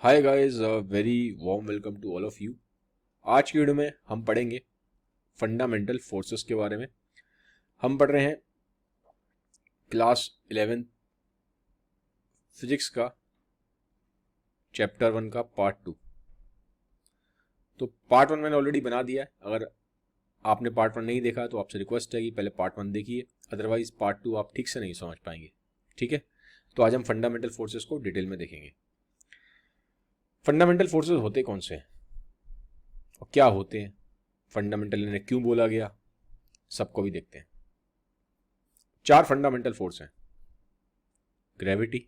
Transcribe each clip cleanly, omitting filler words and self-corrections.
Hi guys, very warm welcome to all of you. आज की video में हम पढ़ेंगे फंडामेंटल फोर्सेस के बारे में। हम पढ़ रहे हैं क्लास 11 फिजिक्स का चैप्टर 1 का पार्ट 2। तो पार्ट 1 मैंने ऑलरेडी बना दिया है। अगर आपने पार्ट 1 नहीं देखा तो आपसे रिक्वेस्ट है कि पहले पार्ट 1 देखिए, अदरवाइज पार्ट 2 आप ठीक से नहीं समझ पाएंगे। ठीक है, तो आज हम फंडामेंटल फोर्सेस को डिटेल में देखेंगे। फंडामेंटल फोर्सेस होते कौन से हैं और क्या होते हैं, फंडामेंटल इन्हें क्यों बोला गया, सबको भी देखते हैं। 4 फंडामेंटल फोर्स हैं: gravity,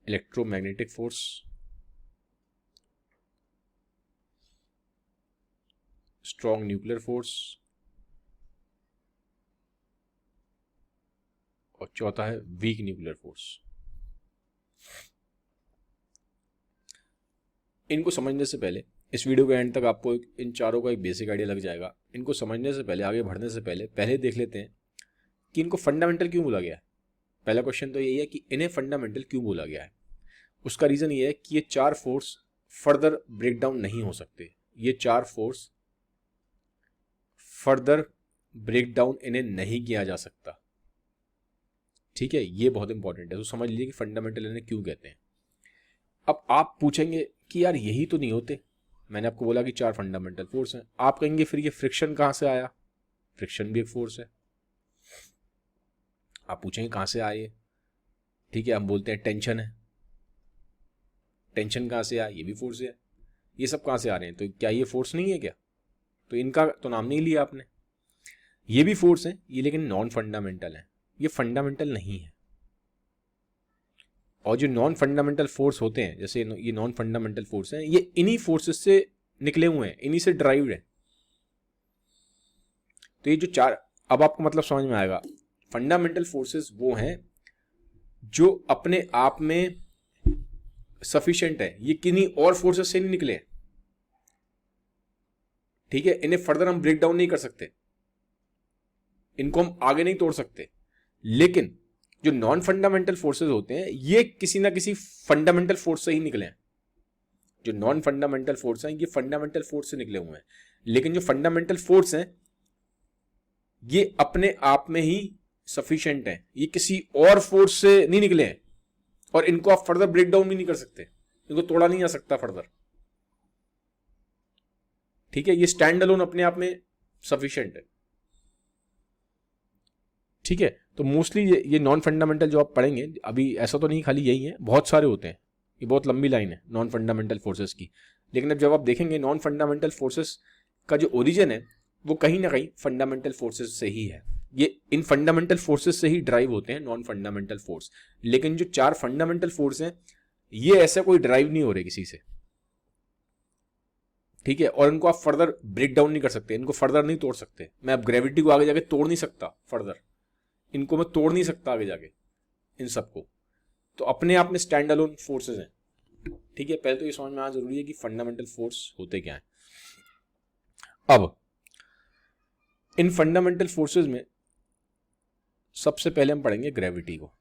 electromagnetic force, strong nuclear force और चौथा है वीक न्यूक्लियर फोर्स। इनको समझने से पहले, इस वीडियो के एंड तक आपको इन चारों का एक बेसिक आइडिया लग जाएगा। इनको समझने से पहले, आगे बढ़ने से पहले देख लेते हैं कि इनको फंडामेंटल क्यों बोला गया है। पहला क्वेश्चन तो यही है कि इन्हें फंडामेंटल क्यों बोला गया है। उसका रीजन ये है कि ये 4 फोर्स फर्दर ब्रेकडाउन नहीं हो सकते। ये 4 फोर्स फर्दर ब्रेकडाउन इन्हें नहीं किया जा सकता। ठीक है, ये बहुत इंपॉर्टेंट है। तो समझ लीजिए कि फंडामेंटल इन्हें क्यों कहते हैं। अब आप पूछेंगे कि यार यही तो नहीं होते, मैंने आपको बोला कि 4 फंडामेंटल फोर्स हैं। आप कहेंगे फिर ये फ्रिक्शन कहां से आया? फ्रिक्शन भी एक फोर्स है। आप पूछेंगे कहां से आए? ठीक है, हम बोलते हैं टेंशन है। टेंशन कहां से आया? ये भी फोर्स है। ये सब कहां से आ रहे हैं? तो क्या ये फोर्स नहीं है क्या? तो इनका तो नाम नहीं लिया आपने। ये भी फोर्स है, ये लेकिन नॉन फंडामेंटल है, ये फंडामेंटल नहीं है। और जो नॉन फंडामेंटल फोर्स होते हैं, जैसे ये नॉन फंडामेंटल फोर्स हैं, ये इन्हीं फोर्सेस से निकले हुए हैं, इन्हीं से ड्राइव्ड हैं। तो ये जो 4, अब आपको मतलब समझ में आएगा। फंडामेंटल फोर्सेस वो हैं जो अपने आप में सफिशिएंट है, ये किन्हीं और फोर्सेस से नहीं निकले। ठीक है, इन्हें फर्दर हम ब्रेक डाउन नहीं कर सकते, इनको हम आगे नहीं तोड़ सकते। लेकिन जो नॉन फंडामेंटल फोर्सेस होते हैं, ये किसी ना किसी फंडामेंटल फोर्स से ही निकले हैं। जो नॉन फंडामेंटल फोर्स हैं, ये फंडामेंटल फोर्स से निकले हुए हैं। लेकिन जो फंडामेंटल फोर्स हैं, ये अपने आप में ही सफिशिएंट हैं, ये किसी और फोर्स से नहीं निकले हैं। और इनको आप फर्दर ब्रेक डाउन भी नहीं कर सकते, इनको तोड़ा नहीं जा सकता फर्दर। ठीक है, ये स्टैंड अलोन अपने आप में सफिशिएंट है। ठीक है, तो मोस्टली ये नॉन फंडामेंटल जो आप पढ़ेंगे अभी, ऐसा तो नहीं खाली यही है, बहुत सारे होते हैं। ये बहुत लंबी लाइन है नॉन फंडामेंटल फोर्सेस की। लेकिन अब जब आप देखेंगे नॉन फंडामेंटल फोर्सेस का जो ओरिजिन है, वो कहीं ना कहीं फंडामेंटल फोर्सेस से ही है। ये इन फंडामेंटल फोर्सेस से ही ड्राइव होते हैं नॉन फंडामेंटल फोर्स। लेकिन जो 4 फंडामेंटल फोर्स हैं, ये ऐसा कोई ड्राइव नहीं हो रहे किसी से। ठीक है, और इनको आप फर्दर ब्रेक डाउन नहीं कर सकते, इनको फर्दर नहीं तोड़ सकते। मैं अब ग्रेविटी को आगे जाके तोड़ नहीं सकता फर्दर, इनको मैं तोड़ नहीं सकता आगे जाके इन सबको। तो अपने आप में स्टैंड अलोन फोर्सेस हैं। ठीक है, पहले तो ये समझ में आना जरूरी है कि फंडामेंटल फोर्स होते क्या हैं। अब इन फंडामेंटल फोर्सेस में सबसे पहले हम पढ़ेंगे ग्रेविटी को।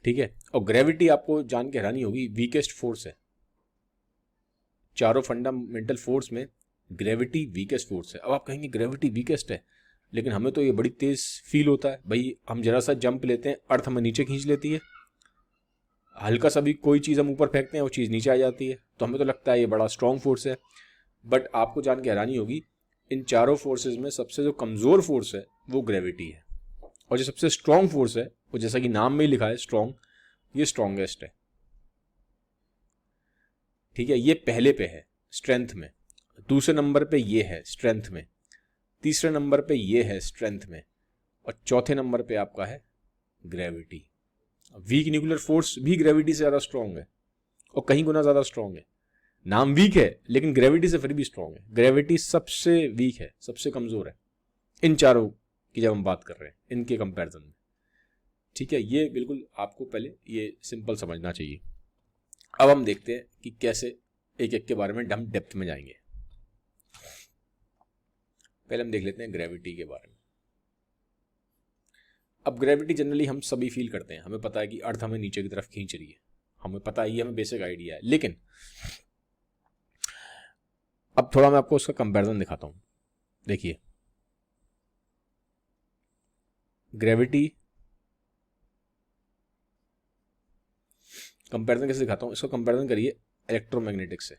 ठीक है, और ग्रेविटी आपको जान के हैरानी होगी, वीकेस्ट फोर्स है। चारों फंडामेंटल फोर्स में ग्रेविटी वीकेस्ट फोर्स है। अब आप कहेंगे ग्रेविटी वीकेस्ट है, लेकिन हमें तो ये बड़ी तेज फील होता है। भाई हम जरा सा जंप लेते हैं, अर्थ हमें नीचे खींच लेती है। हल्का सा भी कोई चीज़ हम ऊपर फेंकते हैं, वो चीज़ नीचे आ जाती है। तो हमें तो लगता है ये बड़ा स्ट्रॉन्ग फोर्स है। बट आपको जान के हैरानी होगी, इन चारों फोर्सेज में सबसे जो कमज़ोर फोर्स है वो ग्रेविटी है। और जो सबसे स्ट्रॉन्ग फोर्स है, वो जैसा कि नाम में ही लिखा है स्ट्रॉन्ग, ये स्ट्रॉन्गेस्ट है। ठीक है, ये पहले पे है स्ट्रेंथ में, दूसरे नंबर पे ये है स्ट्रेंथ में, तीसरे नंबर पे ये है स्ट्रेंथ में, और चौथे नंबर पे आपका है ग्रेविटी। वीक न्यूक्लियर फोर्स भी ग्रेविटी से ज़्यादा स्ट्रॉन्ग है और कहीं गुना ज़्यादा स्ट्रॉन्ग है। नाम वीक है लेकिन ग्रेविटी से फिर भी स्ट्रॉन्ग है। ग्रेविटी सबसे वीक है, सबसे कमज़ोर है इन चारों की जब हम बात कर रहे हैं, इनके कंपैरिजन में। ठीक है, ये बिल्कुल आपको पहले ये सिंपल समझना चाहिए। अब हम देखते हैं कि कैसे एक एक के बारे में हम डेप्थ में जाएंगे। पहले हम देख लेते हैं ग्रेविटी के बारे में। अब ग्रेविटी जनरली हम सभी फील करते हैं, हमें पता है कि अर्थ हमें नीचे की तरफ खींच रही है, हमें पता है, ये हमें बेसिक आइडिया है। लेकिन अब थोड़ा मैं आपको उसका कंपैरिजन दिखाता हूँ। देखिए ग्रेविटी कंपैरिजन कैसे दिखाता हूँ, इसको कंपैरिजन करिए इलेक्ट्रोमैग्नेटिक से,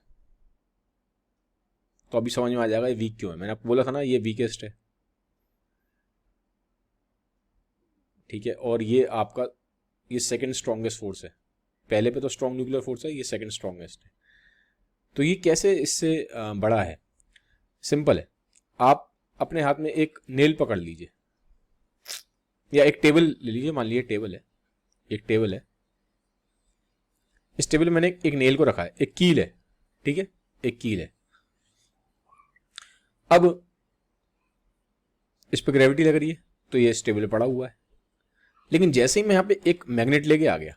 तो अभी समझ में आ जाएगा ये वीक क्यों है। मैंने आपको बोला था ना ये वीकेस्ट है, ठीक है, और ये आपका ये सेकंड स्ट्रॉन्गेस्ट फोर्स है। पहले पे तो स्ट्रॉन्ग न्यूक्लियर फोर्स है, ये सेकंड स्ट्रॉन्गेस्ट है। तो ये कैसे इससे बड़ा है? सिंपल है, आप अपने हाथ में एक नेल पकड़ लीजिए या एक टेबल ले लीजिए, मान लीजिए टेबल है, एक टेबल है, इस टेबल में मैंने एक नेल को रखा है, एक कील है, ठीक है, एक कील है। अब इस पर ग्रेविटी लग रही है तो ये इस टेबल पे पड़ा हुआ है। लेकिन जैसे ही मैं यहां पे एक मैग्नेट लेके आ गया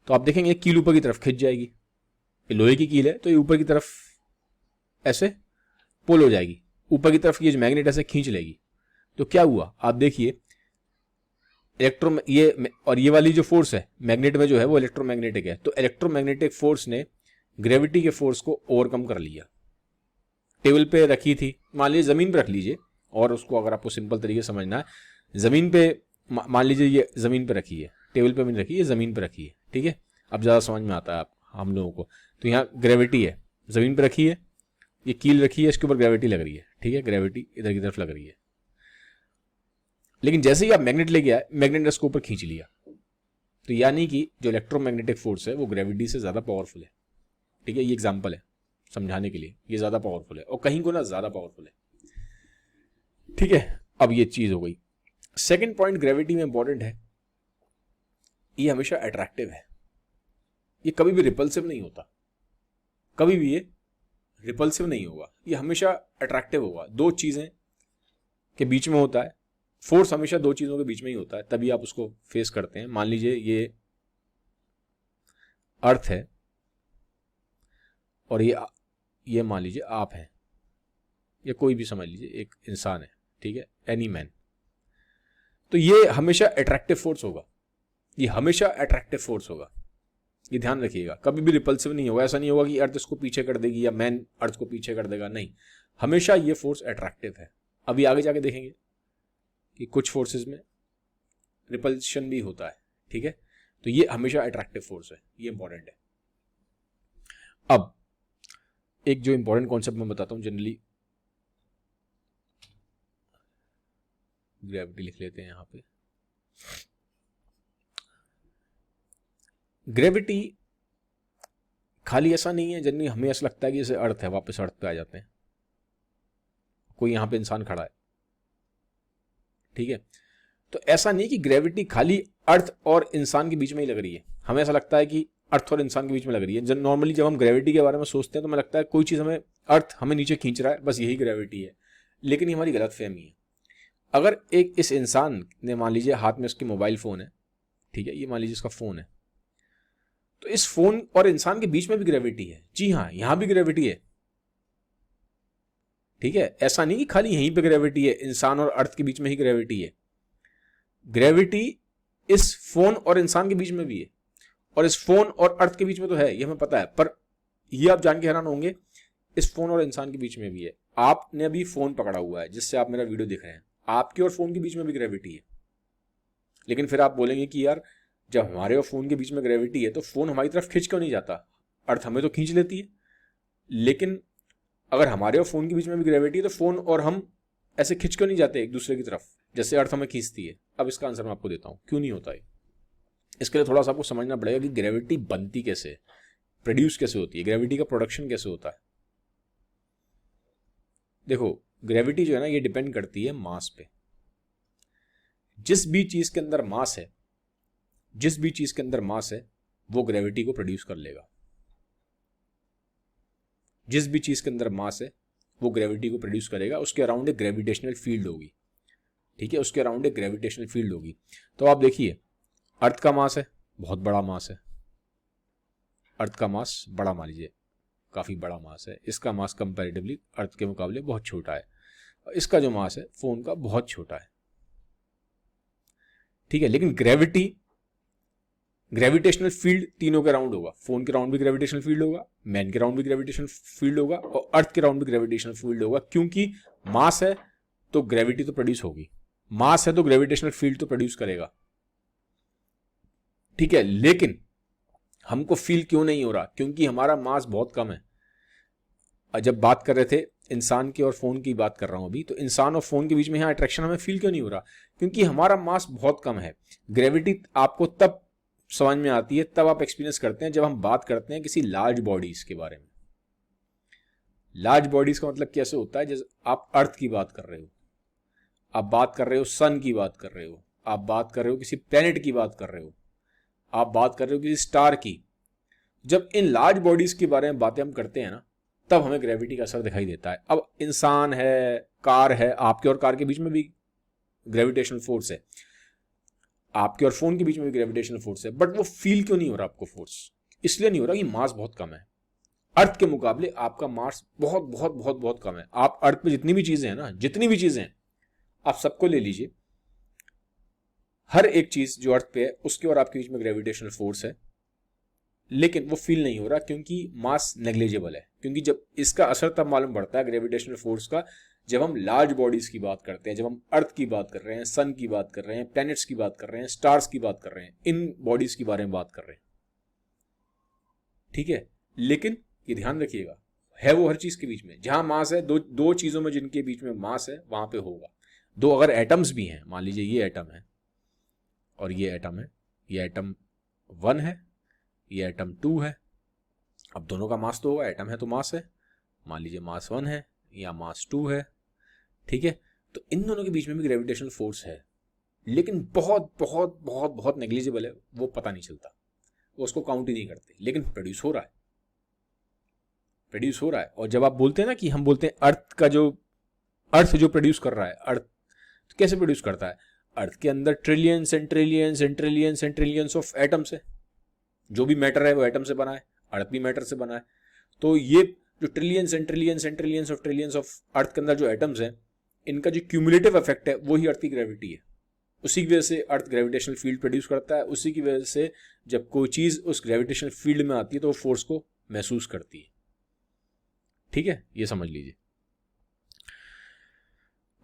तो आप देखेंगे कील ऊपर की तरफ खिंच जाएगी। ये लोहे की कील है तो ये ऊपर की तरफ ऐसे पुल हो जाएगी, ऊपर की तरफ ये जो मैग्नेट ऐसे खींच लेगी। तो क्या हुआ आप देखिए, ये और ये वाली जो फोर्स है मैग्नेट में जो है वो इलेक्ट्रोमैग्नेटिक है, तो इलेक्ट्रोमैग्नेटिक फोर्स ने ग्रेविटी के फोर्स को ओवरकम कर लिया। टेबल पे रखी थी, मान लीजिए जमीन पे रख लीजिए, और उसको अगर आपको सिंपल तरीके से समझना है, जमीन पे मान लीजिए ये जमीन पे रखी है, टेबल पे नहीं रखी है, जमीन पे रखी है, ठीक है। अब ज्यादा समझ में आता है आप हम लोगों को। तो यहाँ ग्रेविटी है, जमीन पे रखी है, ये कील रखी है, इसके ऊपर ग्रेविटी लग रही है, ठीक है, ग्रेविटी इधर की तरफ लग रही है। लेकिन जैसे ही आप मैग्नेट लेके आए, मैग्नेट ने इसको ऊपर खींच लिया, तो यानी कि जो इलेक्ट्रोमैग्नेटिक फोर्स है वो ग्रेविटी से ज्यादा पावरफुल है, ठीक है। ये एग्जांपल है समझाने के लिए, ये ज्यादा पावरफुल है और कहीं गुना ज्यादा पावरफुल है, ठीक है। अब ये चीज हो गई। सेकंड पॉइंट ग्रेविटी में इंपॉर्टेंट है, ये हमेशा अट्रैक्टिव है, ये कभी भी रिपल्सिव नहीं होता, कभी भी ये रिपल्सिव नहीं होगा, ये हमेशा अट्रैक्टिव होगा। दो चीजें के बीच में होता है, फोर्स हमेशा दो चीजों के बीच में ही होता है, तभी आप उसको फेस करते हैं। मान लीजिए ये अर्थ है और ये मान लीजिए आप हैं, या कोई भी समझ लीजिए एक इंसान है, ठीक है, एनी मैन। तो ये हमेशा अट्रैक्टिव फोर्स होगा, ये हमेशा अट्रैक्टिव फोर्स होगा, ये ध्यान रखिएगा, कभी भी रिपल्सिव नहीं होगा। ऐसा नहीं होगा कि अर्थ इसको पीछे कर देगी या मैन अर्थ को पीछे कर देगा, नहीं, हमेशा ये फोर्स अट्रैक्टिव है। अभी आगे जाके देखेंगे कि कुछ फोर्सेस में रिपल्शन भी होता है, ठीक है। तो ये हमेशा अट्रैक्टिव फोर्स है, ये इंपॉर्टेंट है। अब एक जो इंपॉर्टेंट कॉन्सेप्ट मैं बताता हूं, जनरली ग्रेविटी लिख लेते हैं यहां पे। ग्रेविटी खाली ऐसा नहीं है, जनरली हमें ऐसा लगता है कि जैसे अर्थ है, वापस अर्थ पे आ जाते हैं, कोई यहां पे इंसान खड़ा है, ठीक है। तो ऐसा नहीं कि ग्रेविटी खाली अर्थ और इंसान के बीच में ही लग रही है। हमें ऐसा लगता है कि अर्थ और इंसान के बीच में लग रही है। जब नॉर्मली जब हम ग्रेविटी के बारे में सोचते हैं तो हमें लगता है कोई चीज हमें, अर्थ हमें नीचे खींच रहा है, बस यही ग्रेविटी है। लेकिन ये हमारी गलत फहमी है। अगर एक इस इंसान ने मान लीजिए हाथ में उसकी मोबाइल फोन है, ठीक है, ये मान लीजिए इसका फोन है, तो इस फोन और इंसान के बीच में भी ग्रेविटी है। जी हाँ, यहां भी ग्रेविटी है, ठीक है। ऐसा नहीं कि खाली यहीं पे ग्रेविटी है, इंसान और अर्थ के बीच में ही ग्रेविटी है। ग्रेविटी इस फोन और इंसान के बीच में भी है, और इस फोन और अर्थ के बीच में तो है, ये हमें पता है, पर ये आप जान के हैरान होंगे, इस फोन और इंसान के बीच में भी है। आपने अभी फोन पकड़ा हुआ है जिससे आप मेरा वीडियो देख रहे हैं, आपके और फोन के बीच में भी ग्रेविटी है। लेकिन फिर आप बोलेंगे कि यार जब हमारे और फोन के बीच में ग्रेविटी है तो फोन हमारी तरफ खींच क्यों नहीं जाता, अर्थ हमें तो खींच लेती है। लेकिन अगर हमारे और फोन के बीच में भी ग्रेविटी है तो फोन और हम ऐसे खिंच क्यों नहीं जाते एक दूसरे की तरफ, जैसे अर्थ हमें खींचती है। अब इसका आंसर मैं आपको देता हूं क्यों नहीं होता है। इसके लिए थोड़ा सा आपको समझना पड़ेगा कि ग्रेविटी बनती कैसे है, प्रोड्यूस कैसे होती है, ग्रेविटी का प्रोडक्शन कैसे होता है। देखो ग्रेविटी जो है ना, ये डिपेंड करती है मास पे। जिस भी चीज के अंदर मास है, जिस भी चीज के अंदर मास है वो ग्रेविटी को प्रोड्यूस कर लेगा। जिस भी चीज के अंदर मास है वो ग्रेविटी को प्रोड्यूस करेगा। उसके अराउंड एक ग्रेविटेशनल फील्ड होगी, ठीक है, उसके अराउंड एक ग्रेविटेशनल फील्ड होगी। तो आप देखिए अर्थ का मास है, बहुत बड़ा मास है, अर्थ का मास बड़ा मान लीजिए, काफी बड़ा मास है। इसका मास कंपैरेटिवली अर्थ के मुकाबले बहुत छोटा है। इसका जो मास है फोन का बहुत छोटा है, ठीक है। लेकिन ग्रेविटेशनल फील्ड तीनों के राउंड होगा, फोन के राउंड भी ग्रेविटेशनल फील्ड होगा, मैन के राउंड भी ग्रेविटेशनल फील्ड होगा, और अर्थ के राउंड भी ग्रेविटेशनल फील्ड होगा, क्योंकि मास है तो ग्रेविटी तो प्रोड्यूस होगी, मास है तो ग्रेविटेशनल फील्ड तो प्रोड्यूस करेगा। ठीक है, लेकिन हमको फील क्यों नहीं हो रहा? क्योंकि हमारा मास बहुत कम है। जब बात कर रहे थे इंसान की और फोन की बात कर रहा हूं अभी, तो इंसान और फोन के बीच में यहाँ अट्रैक्शन हमें फील क्यों नहीं हो रहा? क्योंकि हमारा मास बहुत कम है। ग्रेविटी आपको तब समझ में आती है, तब आप एक्सपीरियंस करते हैं जब हम बात करते हैं किसी लार्ज बॉडीज के बारे में। लार्ज बॉडीज का मतलब कैसे होता है? जैसे आप अर्थ की बात कर रहे हो, आप बात कर रहे हो सन की बात कर रहे हो, आप बात कर रहे हो किसी प्लेनेट की बात कर रहे हो, आप बात कर रहे हो किसी स्टार की। जब इन लार्ज बॉडीज के बारे में बातें हम करते हैं ना, तब हमें ग्रेविटी का असर दिखाई देता है। अब इंसान है, कार है, आपके और कार के बीच में भी ग्रेविटेशनल फोर्स है, आपके और फोन के बीच में भी ग्रेविटेशनल फोर्स है, बट वो फील क्यों नहीं हो रहा आपको फोर्स? इसलिए नहीं हो रहा कि मास बहुत कम है। अर्थ के मुकाबले आपका मास बहुत बहुत बहुत बहुत कम है। आप अर्थ पे जितनी भी चीजें हैं ना, जितनी भी चीजें हैं, आप सबको ले लीजिए, हर एक चीज जो अर्थ पे है उसके और आपके बीच में ग्रेविटेशनल फोर्स है, लेकिन वो फील नहीं हो रहा क्योंकि मास नेग्लिजिबल है। क्योंकि जब इसका असर तब मालूम पड़ता है ग्रेविटेशनल फोर्स का, जब हम लार्ज बॉडीज की बात करते हैं, जब हम अर्थ की बात कर रहे हैं, सन की बात कर रहे हैं, प्लैनेट्स की बात कर रहे हैं, स्टार्स की बात कर रहे हैं, इन बॉडीज के बारे में बात कर रहे हैं। ठीक है, लेकिन ये ध्यान रखिएगा, है वो हर चीज के बीच में। जहां मास है, दो चीजों में जिनके बीच में मास है, वहां पे होगा। दो अगर एटम्स भी हैं, मान लीजिए ये एटम है और ये एटम है, ये एटम 1 है, ये एटम 2 है, अब दोनों का मास तो होगा, एटम है तो मास है, मान लीजिए मास 1 है या मास 2 है। ठीक है, तो इन दोनों के बीच में भी ग्रेविटेशनल फोर्स है, लेकिन बहुत बहुत बहुत बहुत नेग्लिजिबल है, वो पता नहीं चलता, वो उसको काउंट ही नहीं करते, लेकिन प्रोड्यूस हो रहा है, प्रोड्यूस हो रहा है। और जब आप बोलते हैं ना कि हम बोलते हैं अर्थ जो प्रोड्यूस कर रहा है, अर्थ कैसे प्रोड्यूस करता है? अर्थ के अंदर trillions and trillions and trillions and trillions of atoms है, जो भी मैटर है वो एटम से बना है, अर्थ भी मैटर से बना है। तो ये जो trillions and trillions and trillions of earth के अंदर जो एटम्स हैं, इनका जो क्यूमुलेटिव इफेक्ट है वही अर्थ की ग्रेविटी है। उसी की वजह से अर्थ ग्रेविटेशनल फील्ड प्रोड्यूस करता है, उसी की वजह से जब कोई चीज उस ग्रेविटेशनल फील्ड में आती है तो वो फोर्स को महसूस करती है। ठीक है, ये समझ लीजिए।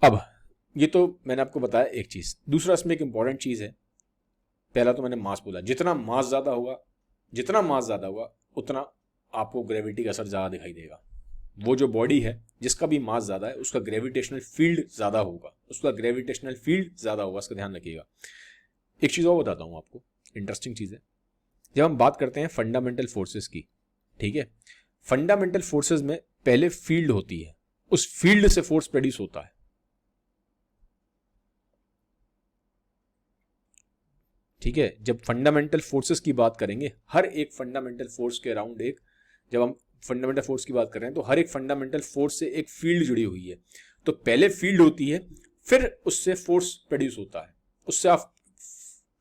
अब ये तो मैंने आपको बताया एक चीज। दूसरा इसमें एक इंपॉर्टेंट चीज है, पहला तो मैंने मास बोला, जितना मास ज्यादा होगा उतना आपको ग्रेविटी का असर ज्यादा दिखाई देगा। वो जो बॉडी है जिसका भी मास ज्यादा है उसका ग्रेविटेशनल फील्ड ज्यादा होगा, इसका ध्यान रखिएगा। एक चीज और बताता हूं आपको, इंटरेस्टिंग चीज है। जब हम बात करते हैं फंडामेंटल फोर्सेस की, ठीक है, फंडामेंटल फोर्सेस में पहले फील्ड होती है, उस फील्ड से फोर्स प्रोड्यूस होता है। ठीक है, जब फंडामेंटल फोर्सेस की बात करेंगे, हर एक फंडामेंटल फोर्स के अराउंड जब हम फंडामेंटल फोर्स की बात कर रहे हैं तो हर एक फंडामेंटल फोर्स से एक फील्ड जुड़ी हुई है। तो पहले फील्ड होती है, फिर उससे फोर्स प्रोड्यूस होता है, उससे आप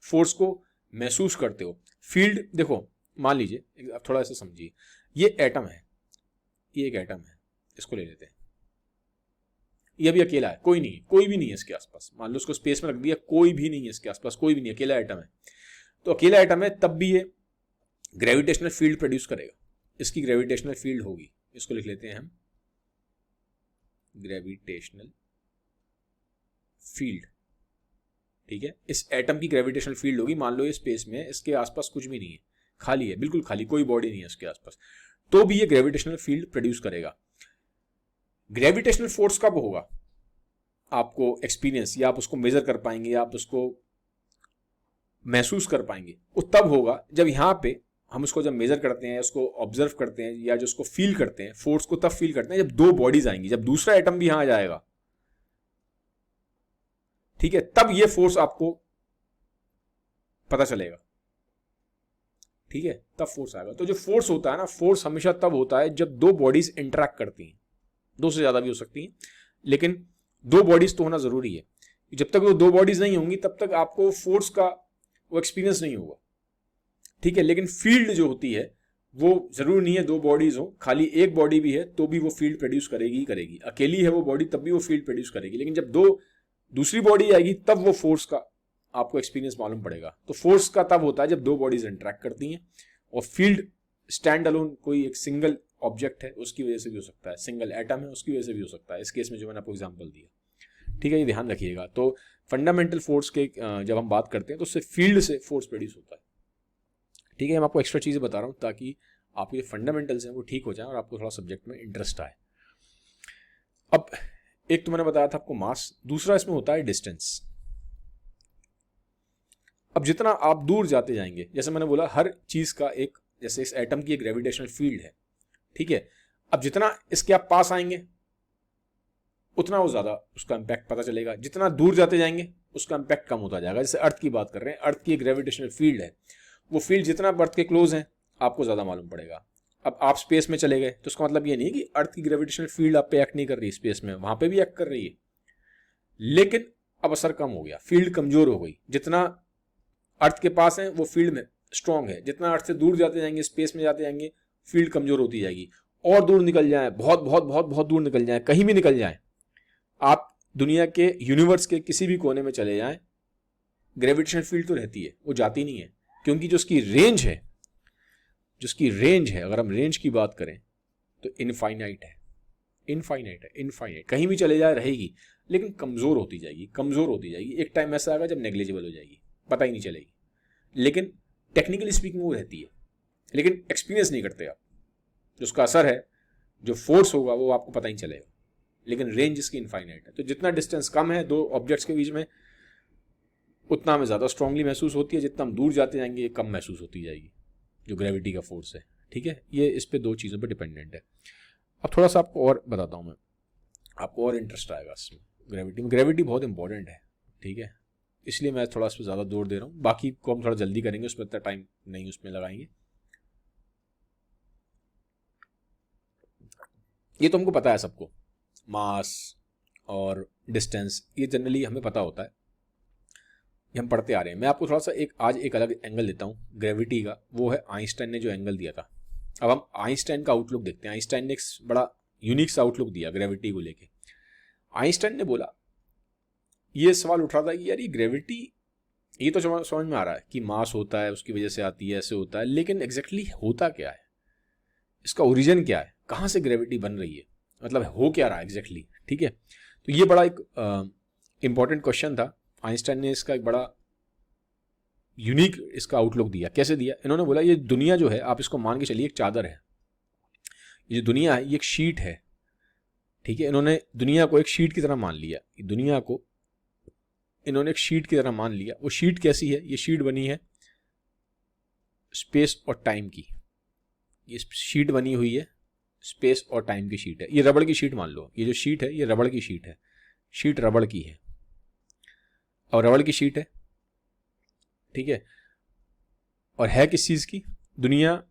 फोर्स को महसूस करते हो। फील्ड देखो, मान लीजिए थोड़ा सा समझिए, ये एटम है, ये एक एटम है, इसको ले लेते हैं, ये अभी अकेला है, कोई नहीं है, कोई भी नहीं है इसके आसपास। मान लो उसको स्पेस में रख दिया, कोई भी नहीं है इसके आसपास, कोई भी नहीं, अकेला एटम है। तो अकेला एटम है तब भी ये ग्रेविटेशनल फील्ड प्रोड्यूस करेगा, इसकी ग्रेविटेशनल फील्ड होगी, इसको लिख लेते हैं हम ग्रेविटेशनल फील्ड। ठीक है, इस एटम की ग्रेविटेशनल फील्ड होगी। मान लो ये स्पेस में है, इसके आसपास कुछ भी नहीं है, खाली है, बिल्कुल खाली, कोई बॉडी नहीं है इसके आसपास, तो भी ये ग्रेविटेशनल फील्ड प्रोड्यूस करेगा। ग्रेविटेशनल फोर्स कब होगा आपको एक्सपीरियंस, या आप उसको मेजर कर पाएंगे, या आप उसको महसूस कर पाएंगे, वो तब होगा जब यहां पे हम उसको जब मेजर करते हैं, उसको ऑब्जर्व करते हैं, या जो उसको फील करते हैं, फोर्स को तब फील करते हैं जब दो बॉडीज आएंगी, जब दूसरा एटम भी यहां आ जाएगा। ठीक है, तब ये फोर्स आपको पता चलेगा। ठीक है, तब फोर्स आएगा। तो जो फोर्स होता है ना, फोर्स हमेशा तब होता है जब दो बॉडीज इंटरेक्ट करती हैं, दो से ज्यादा भी हो सकती हैं, लेकिन दो बॉडीज तो होना जरूरी है। जब तक वो दो बॉडीज नहीं होंगी तब तक आपको फोर्स का वो एक्सपीरियंस नहीं होगा। ठीक है, लेकिन फील्ड जो होती है वो जरूरी नहीं है दो बॉडीज हो, खाली एक बॉडी भी है तो भी वो फील्ड प्रोड्यूस करेगी ही करेगी। अकेली है वो बॉडी तब भी वो फील्ड प्रोड्यूस करेगी, लेकिन जब दूसरी बॉडी आएगी तब वो फोर्स का आपको एक्सपीरियंस मालूम पड़ेगा। तो फोर्स का तब होता है जब दो बॉडीज इंटरेक्ट करती हैं, और फील्ड स्टैंड अलोन कोई एक सिंगल ऑब्जेक्ट है उसकी वजह से भी हो सकता है, सिंगल एटम है उसकी वजह से भी हो सकता है, इस केस में जो मैंने आपको एग्जांपल दिया। ठीक है, ये ध्यान रखिएगा। तो फंडामेंटल फोर्स के जब हम बात करते हैं तो उससे फील्ड से फोर्स प्रोड्यूस होता है। ठीक है, मैं आपको एक्स्ट्रा चीज़ें बता रहा हूँ ताकि आपके जो फंडामेंटल्स हैं वो ठीक हो जाए और आपको थोड़ा सब्जेक्ट में इंटरेस्ट आए। अब एक तो मैंने बताया था आपको मास, दूसरा इसमें होता है डिस्टेंस। अब जितना आप दूर जाते जाएंगे, जैसे मैंने बोला हर चीज का एक, जैसे इस एटम की एक ग्रेविटेशनल फील्ड है, ठीक है, अब जितना इसके आप पास आएंगे उतना वो ज्यादा उसका इंपैक्ट पता चलेगा, जितना दूर जाते जाएंगे उसका इंपैक्ट कम होता जाएगा। जैसे अर्थ की बात कर रहे हैं, अर्थ की एक ग्रेविटेशनल फील्ड है, वो फील्ड जितना अर्थ के क्लोज है आपको ज्यादा मालूम पड़ेगा। अब आप स्पेस में चले गए तो उसका मतलब ये नहीं है कि अर्थ की ग्रेविटेशनल फील्ड आप पे एक्ट नहीं कर रही, स्पेस में वहां पे भी एक्ट कर रही है, लेकिन अब असर कम हो गया, फील्ड कमजोर हो गई। जितना अर्थ के पास है वो फील्ड में स्ट्रांग है, जितना अर्थ से दूर जाते जाएंगे, स्पेस में जाते जाएंगे, फील्ड कमजोर होती जाएगी। और दूर निकल जाए, बहुत बहुत बहुत बहुत दूर निकल जाए, कहीं भी निकल जाए, आप दुनिया के यूनिवर्स के किसी भी कोने में चले जाएं, ग्रेविटेशनल फील्ड तो रहती है, वो जाती नहीं है, क्योंकि जो उसकी रेंज है, अगर हम रेंज की बात करें तो इनफाइनाइट है, इनफाइनाइट, कहीं भी चले जाए रहेगी, लेकिन कमजोर होती जाएगी। एक टाइम ऐसा आएगा जब नेग्लिजिबल हो जाएगी, पता ही नहीं चलेगी, लेकिन टेक्निकली स्पीकिंग वो रहती है, लेकिन एक्सपीरियंस नहीं करते आप। जो उसका असर है, जो फोर्स होगा वो आपको पता ही चलेगा, लेकिन रेंज इसकी इनफाइनाइट है। तो जितना डिस्टेंस कम है दो ऑब्जेक्ट्स के बीच में, उतना हमें ज़्यादा स्ट्रांगली महसूस होती है, जितना हम दूर जाते जाएंगे कम महसूस होती जाएगी, जो ग्रेविटी का फोर्स है। ठीक है, ये इस पे दो चीज़ों पर डिपेंडेंट है। अब थोड़ा सा आपको और बताता हूँ मैं, आपको और इंटरेस्ट आएगा इसमें। ग्रेविटी बहुत इंपॉर्टेंट है, ठीक है, इसलिए मैं थोड़ा इस पर ज़्यादा जोर दे रहा हूँ। बाकी को हम थोड़ा जल्दी करेंगे, उस पर इतना टाइम नहीं उसमें लगाएंगे। ये तो हमको पता है सबको, मास और डिस्टेंस ये जनरली हमें पता होता है, ये हम पढ़ते आ रहे हैं। मैं आपको थोड़ा सा आज एक अलग एंगल देता हूँ ग्रेविटी का, वो है आइंस्टाइन ने जो एंगल दिया था। अब हम आइंस्टाइन का आउटलुक देखते हैं। आइंस्टाइन ने एक बड़ा यूनिक सा आउटलुक दिया ग्रेविटी को लेके। आइंस्टाइन ने बोला, ये सवाल उठ रहा था कि यार ये ग्रेविटी, ये तो समझ में आ रहा है कि मास होता है उसकी वजह से आती है, ऐसे होता है, लेकिन एग्जैक्टली होता क्या है, इसका ओरिजिन क्या है, कहाँ से ग्रेविटी बन रही है, मतलब हो क्या रहा है एग्जैक्टली। ठीक है, तो ये बड़ा एक इंपॉर्टेंट क्वेश्चन था। आइंस्टाइन ने इसका एक बड़ा यूनिक इसका आउटलुक दिया। कैसे दिया? इन्होंने बोला ये दुनिया जो है, आप इसको मान के चलिए एक चादर है, ये जो दुनिया है ये एक शीट है, ठीक है, इन्होंने दुनिया को एक शीट की तरह मान लिया, दुनिया को इन्होंने एक शीट की तरह मान लिया। वो शीट कैसी है? ये शीट बनी है स्पेस और टाइम की, ये शीट बनी हुई है स्पेस और टाइम की शीट है। ये रबड़ की शीट मान लो, ये जो शीट है ये रबड़ की शीट है, शीट रबड़ की है और रबड़ की शीट है, ठीक है, और है किस चीज की? दुनिया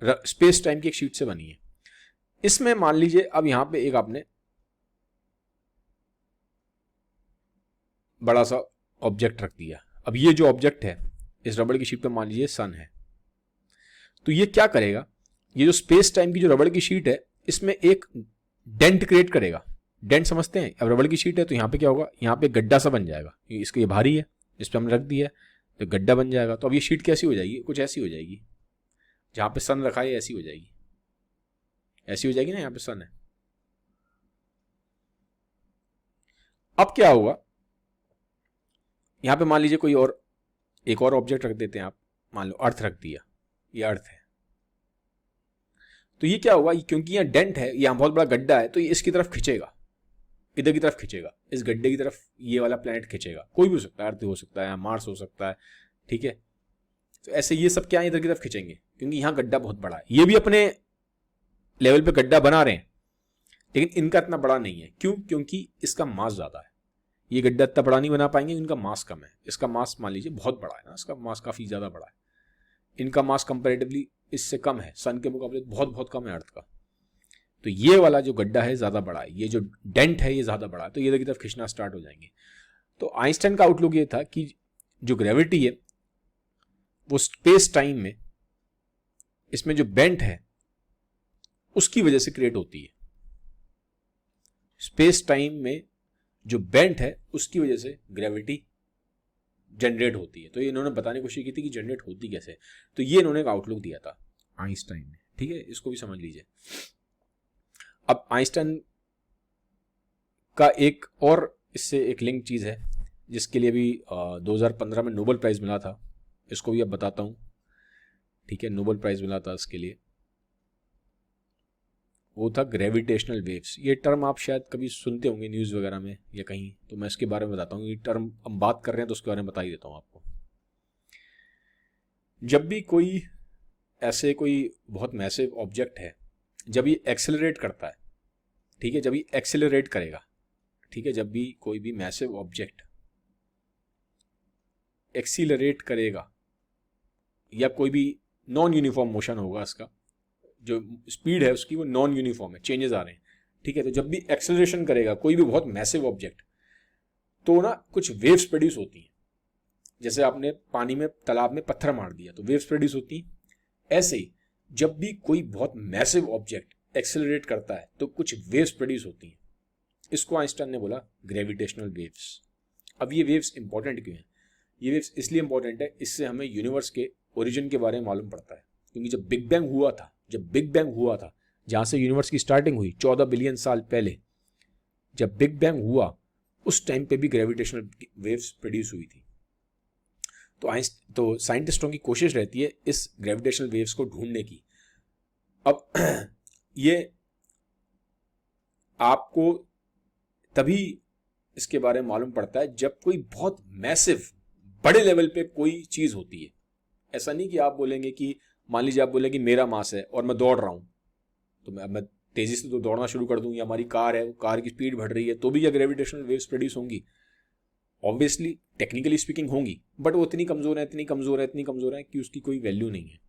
स्पेस टाइम की एक शीट से बनी है। इसमें मान लीजिए अब यहां पे एक आपने बड़ा सा ऑब्जेक्ट रख दिया। अब ये जो ऑब्जेक्ट है इस रबड़ की शीट पे मान लीजिए सन है, तो ये क्या करेगा? ये जो स्पेस टाइम की जो रबड़ की शीट है इसमें एक डेंट क्रिएट करेगा। डेंट समझते हैं? अब रबड़ की शीट है तो यहाँ पे क्या होगा, यहाँ पे गड्ढा सा बन जाएगा, इसके ये भारी है, इस पर हमने रख दिया तो गड्ढा बन जाएगा। तो अब ये शीट कैसी हो जाएगी? कुछ ऐसी हो जाएगी, जहाँ पे सन रखा है ऐसी हो जाएगी, ऐसी हो जाएगी ना, यहाँ पे सन है। अब क्या होगा, यहाँ पे मान लीजिए कोई और एक और ऑब्जेक्ट रख देते हैं आप, मान लो अर्थ रख दिया, ये अर्थ है, तो ये क्या होगा, क्योंकि यहाँ डेंट है, यहाँ बहुत बड़ा गड्ढा है, तो ये इसकी तरफ खिंचेगा, इधर की तरफ खिंचेगा, इस गड्ढे की तरफ ये वाला प्लैनेट खिंचेगा। कोई भी हो सकता है, अर्थ हो सकता है, मार्स हो सकता है, ठीक है। तो ऐसे ये सब क्या है, इधर की तरफ खिंचेंगे, क्योंकि यहाँ गड्ढा बहुत बड़ा है। ये भी अपने लेवल पे गड्ढा बना रहे हैं, लेकिन इनका इतना बड़ा नहीं है। क्यों? क्योंकि इसका मास ज्यादा है। ये गड्ढा इतना बड़ा नहीं बना पाएंगे, इनका मास कम है। इसका मास मान लीजिए बहुत बड़ा है ना, इसका मास काफी ज्यादा बड़ा है, इनका मास कंपैरेटिवली इससे कम है, सन के मुकाबले बहुत बहुत कम है अर्थ का। तो ये वाला जो गड्ढा है ज्यादा बड़ा है, ये जो डेंट है ये ज्यादा बड़ा है, तो ये इधर की तरफ खींचना स्टार्ट हो जाएंगे। तो आइंस्टाइन का आउटलुक ये था कि जो ग्रेविटी है वो स्पेस टाइम में, इसमें जो बेंट है उसकी वजह से क्रिएट होती है। स्पेस टाइम में जो बेंट है उसकी वजह से ग्रेविटी जनरेट होती है। तो ये इन्होंने बताने की कोशिश की थी कि जनरेट होती कैसे। तो ये इन्होंने एक आउटलुक दिया था आइंस्टाइन ने, ठीक है, इसको भी समझ लीजिए। अब आइंस्टाइन का एक और इससे एक लिंक चीज़ है जिसके लिए भी 2015 में नोबेल प्राइज़ मिला था, इसको भी अब बताता हूँ, ठीक है। नोबेल प्राइज़ मिला था इसके लिए, वो था ग्रेविटेशनल वेव्स। ये टर्म आप शायद कभी सुनते होंगे न्यूज़ वगैरह में या कहीं, तो मैं इसके बारे में बताता हूँ। ये टर्म हम बात कर रहे हैं तो उसके बारे में बता ही देता हूँ आपको। जब भी कोई ऐसे कोई बहुत मैसिव ऑब्जेक्ट है, जब ये एक्सेलरेट करता है, ठीक है, जब ये एक्सेलरेट करेगा, ठीक है, जब भी कोई भी मैसिव ऑब्जेक्ट एक्सीलरेट करेगा या कोई भी नॉन यूनिफॉर्म मोशन होगा, इसका जो स्पीड है उसकी वो नॉन यूनिफॉर्म है, चेंजेस आ रहे हैं, ठीक है। तो जब भी एक्सेलरेशन करेगा कोई भी बहुत मैसिव ऑब्जेक्ट, तो ना कुछ वेव्स प्रोड्यूस होती हैं। जैसे आपने पानी में, तालाब में पत्थर मार दिया तो वेव्स प्रोड्यूस होती हैं। ऐसे ही जब भी कोई बहुत मैसिव ऑब्जेक्ट एक्सेलरेट करता है तो कुछ वेव्स प्रोड्यूस होती हैं। इसको आइंस्टाइन ने बोला ग्रेविटेशनल वेव्स। अब ये वेव्स इंपॉर्टेंट क्यों हैं? ये वेव्स इसलिए इंपॉर्टेंट है, इससे हमें यूनिवर्स के ओरिजिन के बारे में मालूम पड़ता है। क्योंकि जब बिग बैंग हुआ था, जहां से यूनिवर्स की स्टार्टिंग हुई 14 बिलियन साल पहले, जब बिग बैंग हुआ उस टाइम पे भी ग्रेविटेशनल वेव्स प्रोड्यूस हुई थी। तो साइंटिस्टों की कोशिश रहती है इस ग्रेविटेशनल वेव्स को ढूंढने की। अब ये आपको तभी इसके बारे में मालूम पड़ता है जब कोई बहुत मैसिव बड़े लेवल पे कोई चीज होती है। ऐसा नहीं कि आप बोलेंगे कि, मान लीजिए आप बोलेंगे कि मेरा मास है और मैं दौड़ रहा हूं, तो मैं तेजी से तो दौड़ना शुरू कर दूं, या हमारी कार है, कार की स्पीड बढ़ रही है, तो भी क्या ग्रेविटेशनल वेव्स प्रोड्यूस होंगी? ऑब्वियसली टेक्निकली स्पीकिंग होंगी, बट वो इतनी कमजोर है कि उसकी कोई वैल्यू नहीं है।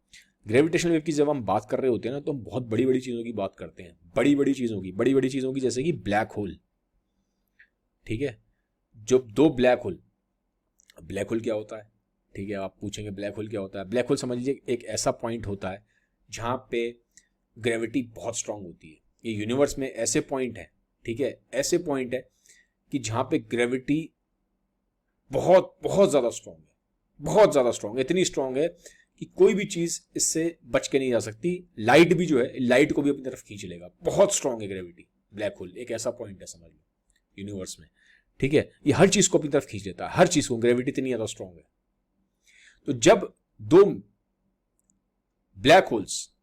ग्रेविटेशनल वेव की जब हम बात कर रहे होते हैं ना, तो हम बहुत बड़ी बड़ी चीजों की बात करते हैं, बड़ी बड़ी चीजों की, जैसे कि ब्लैक होल, ठीक है। जब दो ब्लैक होल क्या होता है, ठीक है, आप पूछेंगे ब्लैक होल क्या होता है। ब्लैक होल समझ लीजिए एक ऐसा पॉइंट होता है जहां पे ग्रेविटी बहुत स्ट्रांग होती है। ये यूनिवर्स में ऐसे पॉइंट है, ठीक है, ऐसे पॉइंट है कि जहां पे ग्रेविटी बहुत बहुत ज्यादा स्ट्रांग है, बहुत ज्यादा स्ट्रांग है, इतनी स्ट्रांग है कि कोई भी चीज इससे बच के नहीं जा सकती। लाइट भी जो है, लाइट को भी अपनी तरफ खींच लेगा, बहुत स्ट्रांग है ग्रेविटी। ब्लैक होल एक ऐसा पॉइंट है समझ लो यूनिवर्स में, ठीक है। ये हर चीज को अपनी तरफ खींच लेता है, हर चीज को, ग्रेविटी इतनी ज्यादा स्ट्रांग है। तो जब दो ब्लैक होल्स,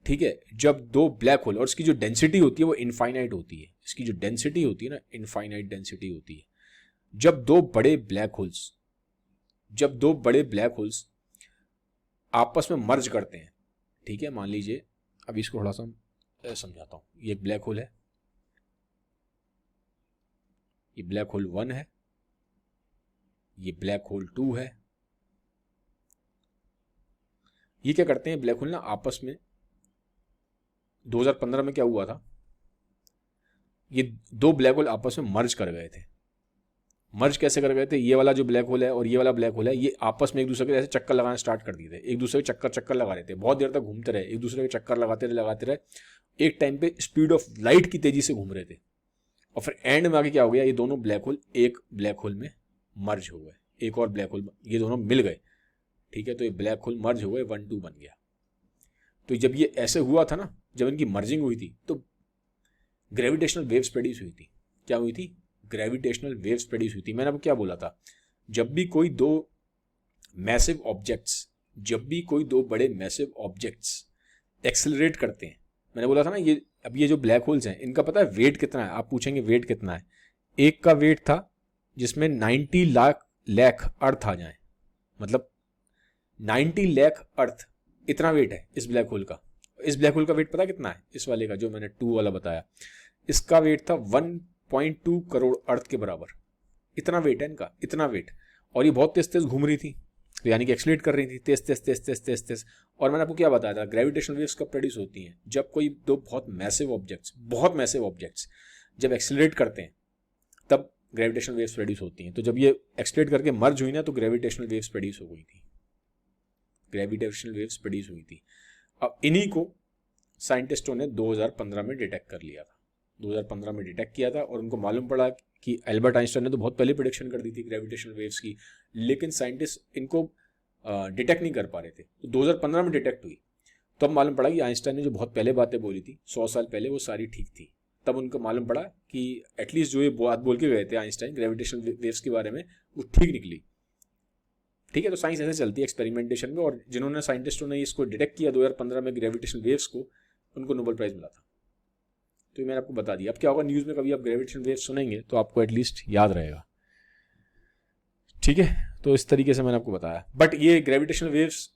ठीक है, जब दो ब्लैक होल, और इसकी जो डेंसिटी होती है वो इनफाइनाइट होती है, इसकी जो डेंसिटी होती है ना, इनफाइनाइट डेंसिटी होती है। जब दो बड़े ब्लैक होल्स आपस में मर्ज करते हैं, ठीक है, मान लीजिए, अब इसको थोड़ा सा समझाता हूं। ये ब्लैक होल है, ये ब्लैक होल 1 है, ये ब्लैक होल 2 है। ये क्या करते हैं ब्लैक होल ना आपस में, 2015 में क्या हुआ था, ये दो ब्लैक होल आपस में मर्ज कर गए थे। मर्ज कैसे कर गए थे? ये वाला जो ब्लैक होल है और ये वाला ब्लैक होल है, ये आपस में एक दूसरे के ऐसे चक्कर लगाना स्टार्ट कर दिए थे, एक दूसरे के चक्कर लगा रहे थे, बहुत देर तक घूमते रहे, एक दूसरे के चक्कर लगाते रहे। एक टाइम पे स्पीड ऑफ लाइट की तेजी से घूम रहे थे, और फिर एंड में आके क्या हो गया, ये दोनों ब्लैक होल एक ब्लैक होल में मर्ज हो गए, एक और ब्लैक होल, ये दोनों मिल गए, ठीक है। तो ये ब्लैक होल मर्ज हो गए, 1-2 बन गया। तो जब ये ऐसे हुआ था ना, जब इनकी मर्जिंग हुई थी, तो ग्रेविटेशनल वेव्स प्रोड्यूस हुई थी। क्या हुई थी? ग्रेविटेशनल वेव्स प्रोड्यूस हुई थी। मैंने आपको क्या बोला था, जब भी कोई दो बड़े मैसिव ऑब्जेक्ट्स एक्सेलरेट करते हैं, मैंने बोला था ना, ये अब ये जो ब्लैक होल्स हैं, इनका पता है वेट कितना है? आप पूछेंगे वेट कितना है? एक का वेट था जिसमें 90 लाख अर्थ आ जाए, मतलब 90 लाख अर्थ, इतना वेट है इस ब्लैक होल का। इस ब्लैक होल का वेट पता कितना है? इस वाले का जो मैंने 2 वाला बताया, इसका वेट था 1.2 करोड़ अर्थ के बराबर। इतना वेट है इनका, इतना वेट। और ये बहुत तेज तेज घूम रही थी, तो यानी कि एक्सलेट कर रही थी, तेज तेज तेज तेज तेज तेज। और मैंने आपको क्या बताया था, ग्रेविटेशनल वेव्स कब प्रोड्यूस होती हैं? जब कोई दो बहुत मैसिव ऑब्जेक्ट्स जब एक्सेलरेट करते हैं, तब ग्रेविटेशनल वेव्स प्रोड्यूस होती हैं। तो जब ये एक्सेलरेट करके मर्ज हुई ना, तो ग्रेविटेशनल वेव्स प्रोड्यूस हो गई थी। अब इन्हीं को साइंटिस्टों ने 2015 में डिटेक्ट कर लिया था। 2015 में डिटेक्ट किया था, और उनको मालूम पड़ा कि एल्बर्ट आइंस्टाइन ने तो बहुत पहले प्रेडिक्शन कर दी थी ग्रेविटेशनल वेव्स की, लेकिन साइंटिस्ट इनको डिटेक्ट नहीं कर पा रहे थे। तो 2015 में डिटेक्ट हुई, तब मालूम पड़ा कि आइंस्टाइन ने जो बहुत पहले बातें बोली थी 100 साल पहले, वो सारी ठीक थी। तब उनको मालूम पड़ा कि एटलीस्ट जो ये बात बोल के गए थे आइंस्टाइन ग्रेविटेशनल वेव्स के बारे में, वो ठीक निकली। ठीक है, तो साइंस ऐसे चलती है एक्सपेरिमेंटेशन में, और जिन्होंने साइंटिस्टों ने इसको डिटेक्ट किया 2015 में ग्रेविटेशनल वेव्स को, उनको नोबेल प्राइज मिला था। तो ये मैंने आपको बता दिया। अब क्या होगा, न्यूज़ में कभी आप ग्रेविटेशनल वेव्स सुनेंगे तो आपको एटलीस्ट याद रहेगा। ठीक है, तो इस तरीके से मैंने आपको बताया। बट ये ग्रेविटेशनल वेव्स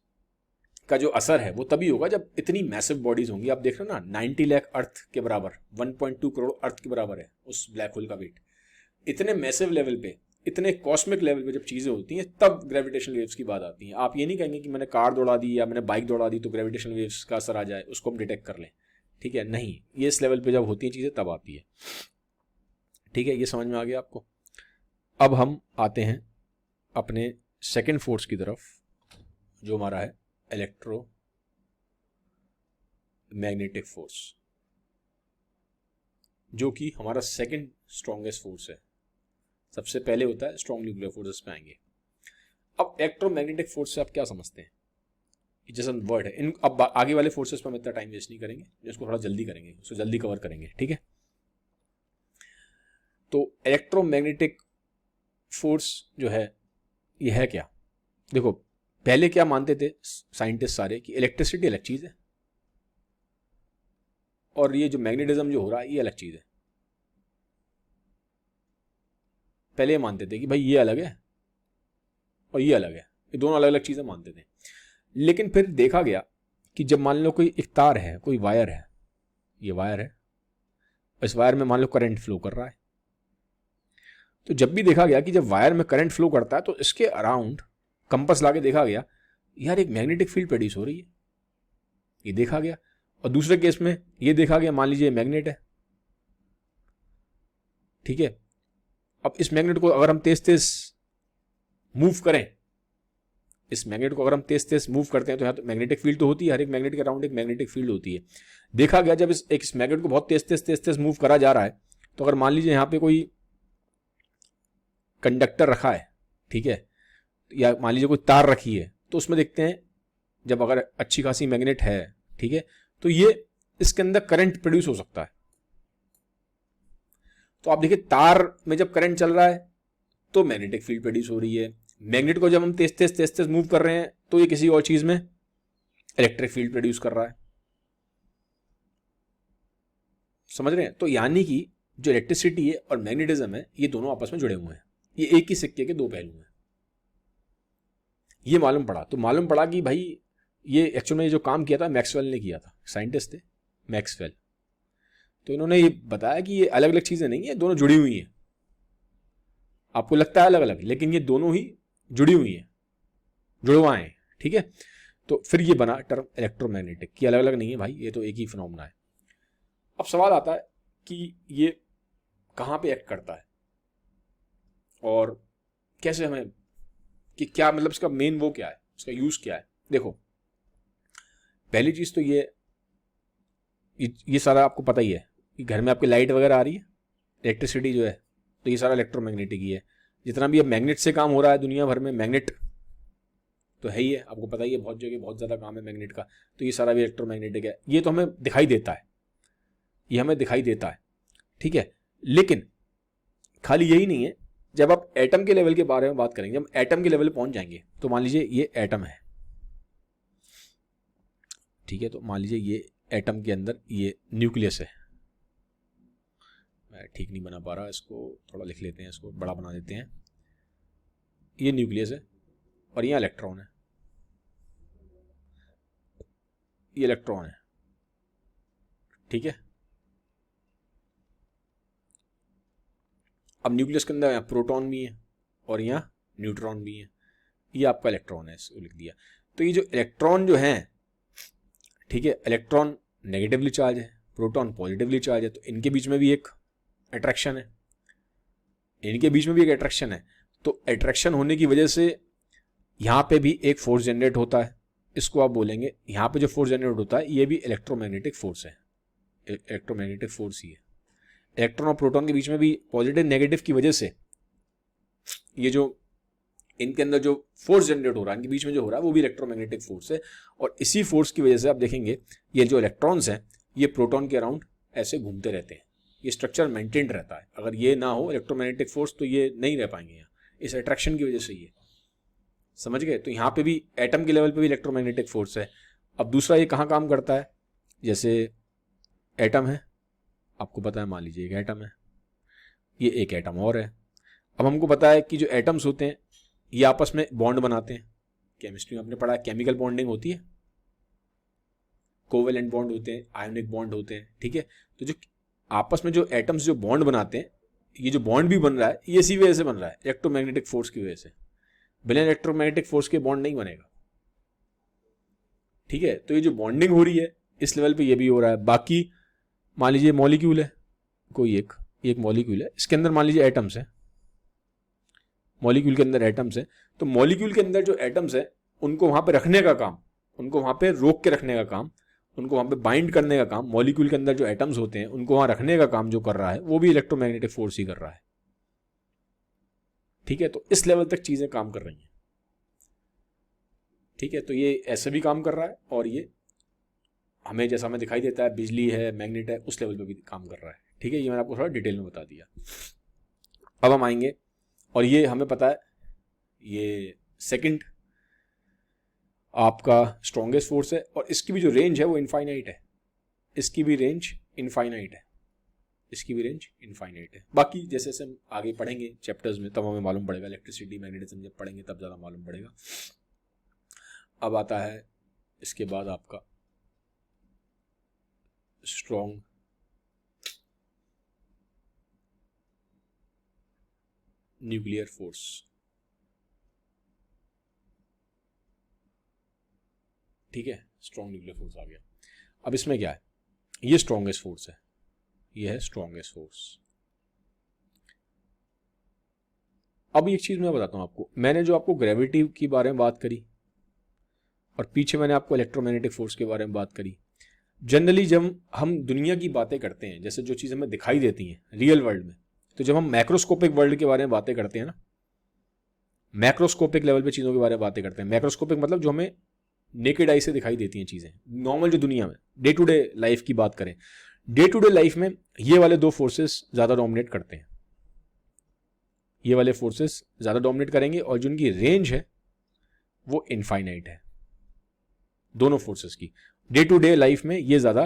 का जो असर है वो तभी होगा जब इतनी मैसिव बॉडीज होंगी। आप देख रहे हो ना, 90 लाख अर्थ के बराबर, 1.2 करोड़ अर्थ के बराबर है उस ब्लैक होल का वेट। इतने मैसिव लेवल पे, इतने कॉस्मिक लेवल पे जब चीज़ें होती हैं, तब ग्रेविटेशनल वेव्स की बात आती है। आप ये नहीं कहेंगे कि मैंने कार दौड़ा दी या मैंने बाइक दौड़ा दी तो ग्रेविटेशनल वेव्स का असर आ जाए, उसको हम डिटेक्ट कर लें। ठीक है, नहीं, ये इस लेवल पे जब होती हैं चीज़ें तब आती है। ठीक है, ये समझ में आ गया आपको। अब हम आते हैं अपने सेकेंड फोर्स की तरफ, जो हमारा है इलेक्ट्रो मैग्नेटिक फोर्स, जो कि हमारा सेकेंड स्ट्रॉन्गेस्ट फोर्स है। सबसे पहले होता है स्ट्रॉन्ग न्यूक्लियर फोर्सेस पे आएंगे। अब इलेक्ट्रोमैग्नेटिक फोर्स से आप क्या समझते हैं? जैसा वर्ड है इन, अब आगे वाले फोर्सेस पर हम इतना टाइम वेस्ट नहीं करेंगे, इसको थोड़ा जल्दी करेंगे, उसको जल्दी कवर करेंगे। ठीक है, तो इलेक्ट्रोमैग्नेटिक फोर्स जो है ये है क्या? देखो, पहले क्या मानते थे साइंटिस्ट सारे कि इलेक्ट्रिसिटी अलग चीज है और ये जो मैग्नेटिज्म जो हो रहा है ये अलग चीज है। पहले ये मानते थे कि भाई ये अलग है और ये अलग है, ये दोनों अलग अलग चीजें मानते थे। लेकिन फिर देखा गया कि जब मान लो कोई एक तार है, कोई वायर है, ये वायर है, इस वायर में मान लो करंट फ्लो कर रहा है, तो जब भी देखा गया कि जब वायर में करंट फ्लो करता है तो इसके अराउंड कंपास लाके देखा गया यार एक मैग्नेटिक फील्ड प्रोड्यूस हो रही है, ये देखा गया। और दूसरे केस में ये देखा गया, मान लीजिए मैग्नेट है, ठीक है, अब इस मैग्नेट को अगर हम तेज तेज मूव करें, इस मैग्नेट को अगर हम तेज तेज मूव करते हैं तो यहाँ तो मैग्नेटिक फील्ड तो होती है, हर एक मैग्नेट के अराउंड एक मैग्नेटिक फील्ड होती है। देखा गया जब इस मैग्नेट को बहुत तेज तेज मूव करा जा रहा है, तो अगर मान लीजिए यहाँ पे कोई कंडक्टर रखा है, ठीक है, या मान लीजिए कोई तार रखी है, तो उसमें देखते हैं जब अगर अच्छी खासी मैग्नेट है, ठीक है, तो ये इसके अंदर करंट प्रोड्यूस हो सकता है। तो आप देखिए तार में जब करंट चल रहा है तो मैग्नेटिक फील्ड प्रोड्यूस हो रही है, मैग्नेट को जब हम तेज तेज मूव कर रहे हैं तो ये किसी और चीज में इलेक्ट्रिक फील्ड प्रोड्यूस कर रहा है। समझ रहे हैं? तो यानी कि जो इलेक्ट्रिसिटी है और मैग्नेटिज्म है ये दोनों आपस में जुड़े हुए हैं, ये एक ही सिक्के के दो पहलू हैं। ये मालूम पड़ा, तो मालूम पड़ा कि भाई ये एक्चुअल में जो काम किया था मैक्सवेल ने किया था, साइंटिस्ट थे मैक्सवेल। तो इन्होंने ये बताया कि ये अलग अलग चीजें नहीं है, दोनों जुड़ी हुई हैं। आपको लगता है अलग अलग, लेकिन ये दोनों ही जुड़ी हुई हैं, जुड़वाएं हैं। ठीक है, तो फिर ये बना टर्म इलेक्ट्रोमैग्नेटिक, की अलग अलग नहीं है भाई, ये तो एक ही फिनोमेना है। अब सवाल आता है कि ये कहाँ पे एक्ट करता है और कैसे, हमें कि क्या मतलब इसका मेन वो क्या है, इसका यूज क्या है। देखो, पहली चीज तो ये सारा आपको पता ही है कि घर में आपकी लाइट वगैरह आ रही है, इलेक्ट्रिसिटी जो है, तो ये सारा इलेक्ट्रोमैग्नेटिक ही है। जितना भी अब मैग्नेट से काम हो रहा है दुनिया भर में, मैग्नेट तो है ही है, आपको पता ही है, बहुत जगह बहुत ज्यादा काम है मैग्नेट का, तो ये सारा भी इलेक्ट्रोमैग्नेटिक है। ये तो हमें दिखाई देता है, ये हमें दिखाई देता है, ठीक है। लेकिन खाली यही नहीं है, जब आप एटम के लेवल के बारे में बात करेंगे, जब एटम के लेवल पहुंच जाएंगे, तो मान लीजिए ये एटम है, ठीक है, तो मान लीजिए ये एटम के अंदर ये न्यूक्लियस है। मैं ठीक नहीं बना पा रहा, इसको थोड़ा लिख लेते हैं, इसको बड़ा बना देते हैं। ये न्यूक्लियस है और यहाँ इलेक्ट्रॉन है, ये इलेक्ट्रॉन है, ठीक है। अब न्यूक्लियस के अंदर यहाँ प्रोटॉन भी है और यहाँ न्यूट्रॉन भी है, ये आपका इलेक्ट्रॉन है, इसको लिख दिया। तो ये जो इलेक्ट्रॉन जो है, ठीक है, इलेक्ट्रॉन नेगेटिवली चार्ज है, प्रोटॉन पॉजिटिवली चार्ज है, तो इनके बीच में भी एक अट्रैक्शन है, इनके बीच में भी एक अट्रैक्शन है। तो अट्रैक्शन होने की वजह से यहाँ पे भी एक फोर्स जनरेट होता है, इसको आप बोलेंगे, यहाँ पे जो फोर्स जनरेट होता है ये भी इलेक्ट्रोमैग्नेटिक फोर्स है, इलेक्ट्रोमैग्नेटिक फोर्स ही है। इलेक्ट्रॉन और प्रोटॉन के बीच में भी पॉजिटिव नेगेटिव की वजह से ये जो इनके अंदर जो फोर्स जनरेट हो रहा है, इनके बीच में जो हो रहा है, वो भी इलेक्ट्रोमैग्नेटिक फोर्स है। और इसी फोर्स की वजह से आप देखेंगे ये जो इलेक्ट्रॉन्स हैं ये प्रोटॉन के अराउंड ऐसे घूमते रहते हैं, ये स्ट्रक्चर मेंटेन्ड रहता है। अगर ये ना हो इलेक्ट्रोमैग्नेटिक फोर्स तो ये नहीं रह पाएंगे यहाँ, इस अट्रैक्शन की वजह से ये, समझ गए। तो यहाँ पे भी एटम के लेवल पे भी इलेक्ट्रोमैग्नेटिक फोर्स है। अब दूसरा ये कहाँ काम करता है, जैसे एटम है, आपको पता है, मान लीजिए एक एटम है, ये एक एटम और है। अब हमको पता है कि जो एटम्स होते हैं ये आपस में बॉन्ड बनाते हैं, केमिस्ट्री में आपने पढ़ा है केमिकल बॉन्डिंग होती है, कोवेलेंट बॉन्ड होते हैं, आयोनिक बॉन्ड होते हैं, ठीक है। तो जो आपस में जो एटम्स जो बॉन्ड बनाते हैं, ये जो बॉन्ड भी बन रहा है ये इसी वजह से बन रहा है, इलेक्ट्रोमैग्नेटिक फोर्स की वजह से। बिना इलेक्ट्रोमैग्नेटिक फोर्स के बॉन्ड नहीं बनेगा, ठीक है। तो ये जो बॉन्डिंग हो रही है इस लेवल पे ये भी हो रहा है। बाकी मान लीजिए मॉलिक्यूल है, कोई एक मॉलिक्यूल है, इसके अंदर मान लीजिए एटम्स है, मॉलिक्यूल के अंदर एटम्स है। तो मॉलिक्यूल के अंदर जो एटम्स है उनको वहां पे रखने का काम, उनको वहां पे रोक के रखने का काम, उनको वहां पे बाइंड करने का काम, मॉलिक्यूल के अंदर जो एटम्स होते हैं उनको वहां रखने का काम जो कर रहा है वो भी इलेक्ट्रोमैग्नेटिक फोर्स ही कर रहा है, ठीक है। तो इस लेवल तक चीजें काम कर रही हैं, ठीक है। तो ये ऐसे भी काम कर रहा है और ये हमें जैसा हमें दिखाई देता है बिजली है, मैग्नेट है, उस लेवल पे भी काम कर रहा है, ठीक है। ये मैंने आपको थोड़ा डिटेल में बता दिया। अब हम आएंगे, और ये हमें पता है ये सेकंड आपका स्ट्रॉन्गेस्ट फोर्स है, और इसकी भी जो रेंज है वो इनफाइनाइट है, इसकी भी रेंज इनफाइनाइट है, इसकी भी रेंज इनफाइनाइट है। बाकी जैसे जैसे हम आगे पढ़ेंगे चैप्टर्स में तब हमें मालूम पड़ेगा, इलेक्ट्रिसिटी मैग्नेटिज्म जब पढ़ेंगे तब ज़्यादा मालूम पड़ेगा। अब आता है इसके बाद आपका स्ट्रॉन्ग न्यूक्लियर फोर्स, ठीक है। स्ट्रॉन्ग न्यूक्लियर फोर्स आ गया। अब इसमें क्या है, ये स्ट्रॉन्गेस्ट फोर्स है, ये है स्ट्रॉन्गेस्ट फोर्स। अब एक चीज मैं बताता हूं आपको, मैंने जो आपको ग्रेविटी की बारे में बात करी और पीछे मैंने आपको इलेक्ट्रोमैग्नेटिक फोर्स के बारे में बात करी। जनरली जब हम दुनिया की बातें करते हैं, जैसे जो चीज़ हमें दिखाई देती हैं रियल वर्ल्ड में, तो जब हम मैक्रोस्कोपिक वर्ल्ड के बारे में बातें करते हैं ना, मैक्रोस्कोपिक लेवल पे चीज़ों के बारे में बातें करते हैं, मैक्रोस्कोपिक मतलब जो हमें नेकेड आई से दिखाई देती हैं चीज़ें, नॉर्मल जो दुनिया में डे टू डे लाइफ की बात करें, डे टू डे लाइफ में ये वाले दो फोर्सेस ज़्यादा डोमिनेट करते हैं, ये वाले फोर्सेस ज़्यादा डोमिनेट करेंगे, और जो उनकी रेंज है वो इनफाइनाइट है, दोनों फोर्सेस की डे टू डे लाइफ में ये ज़्यादा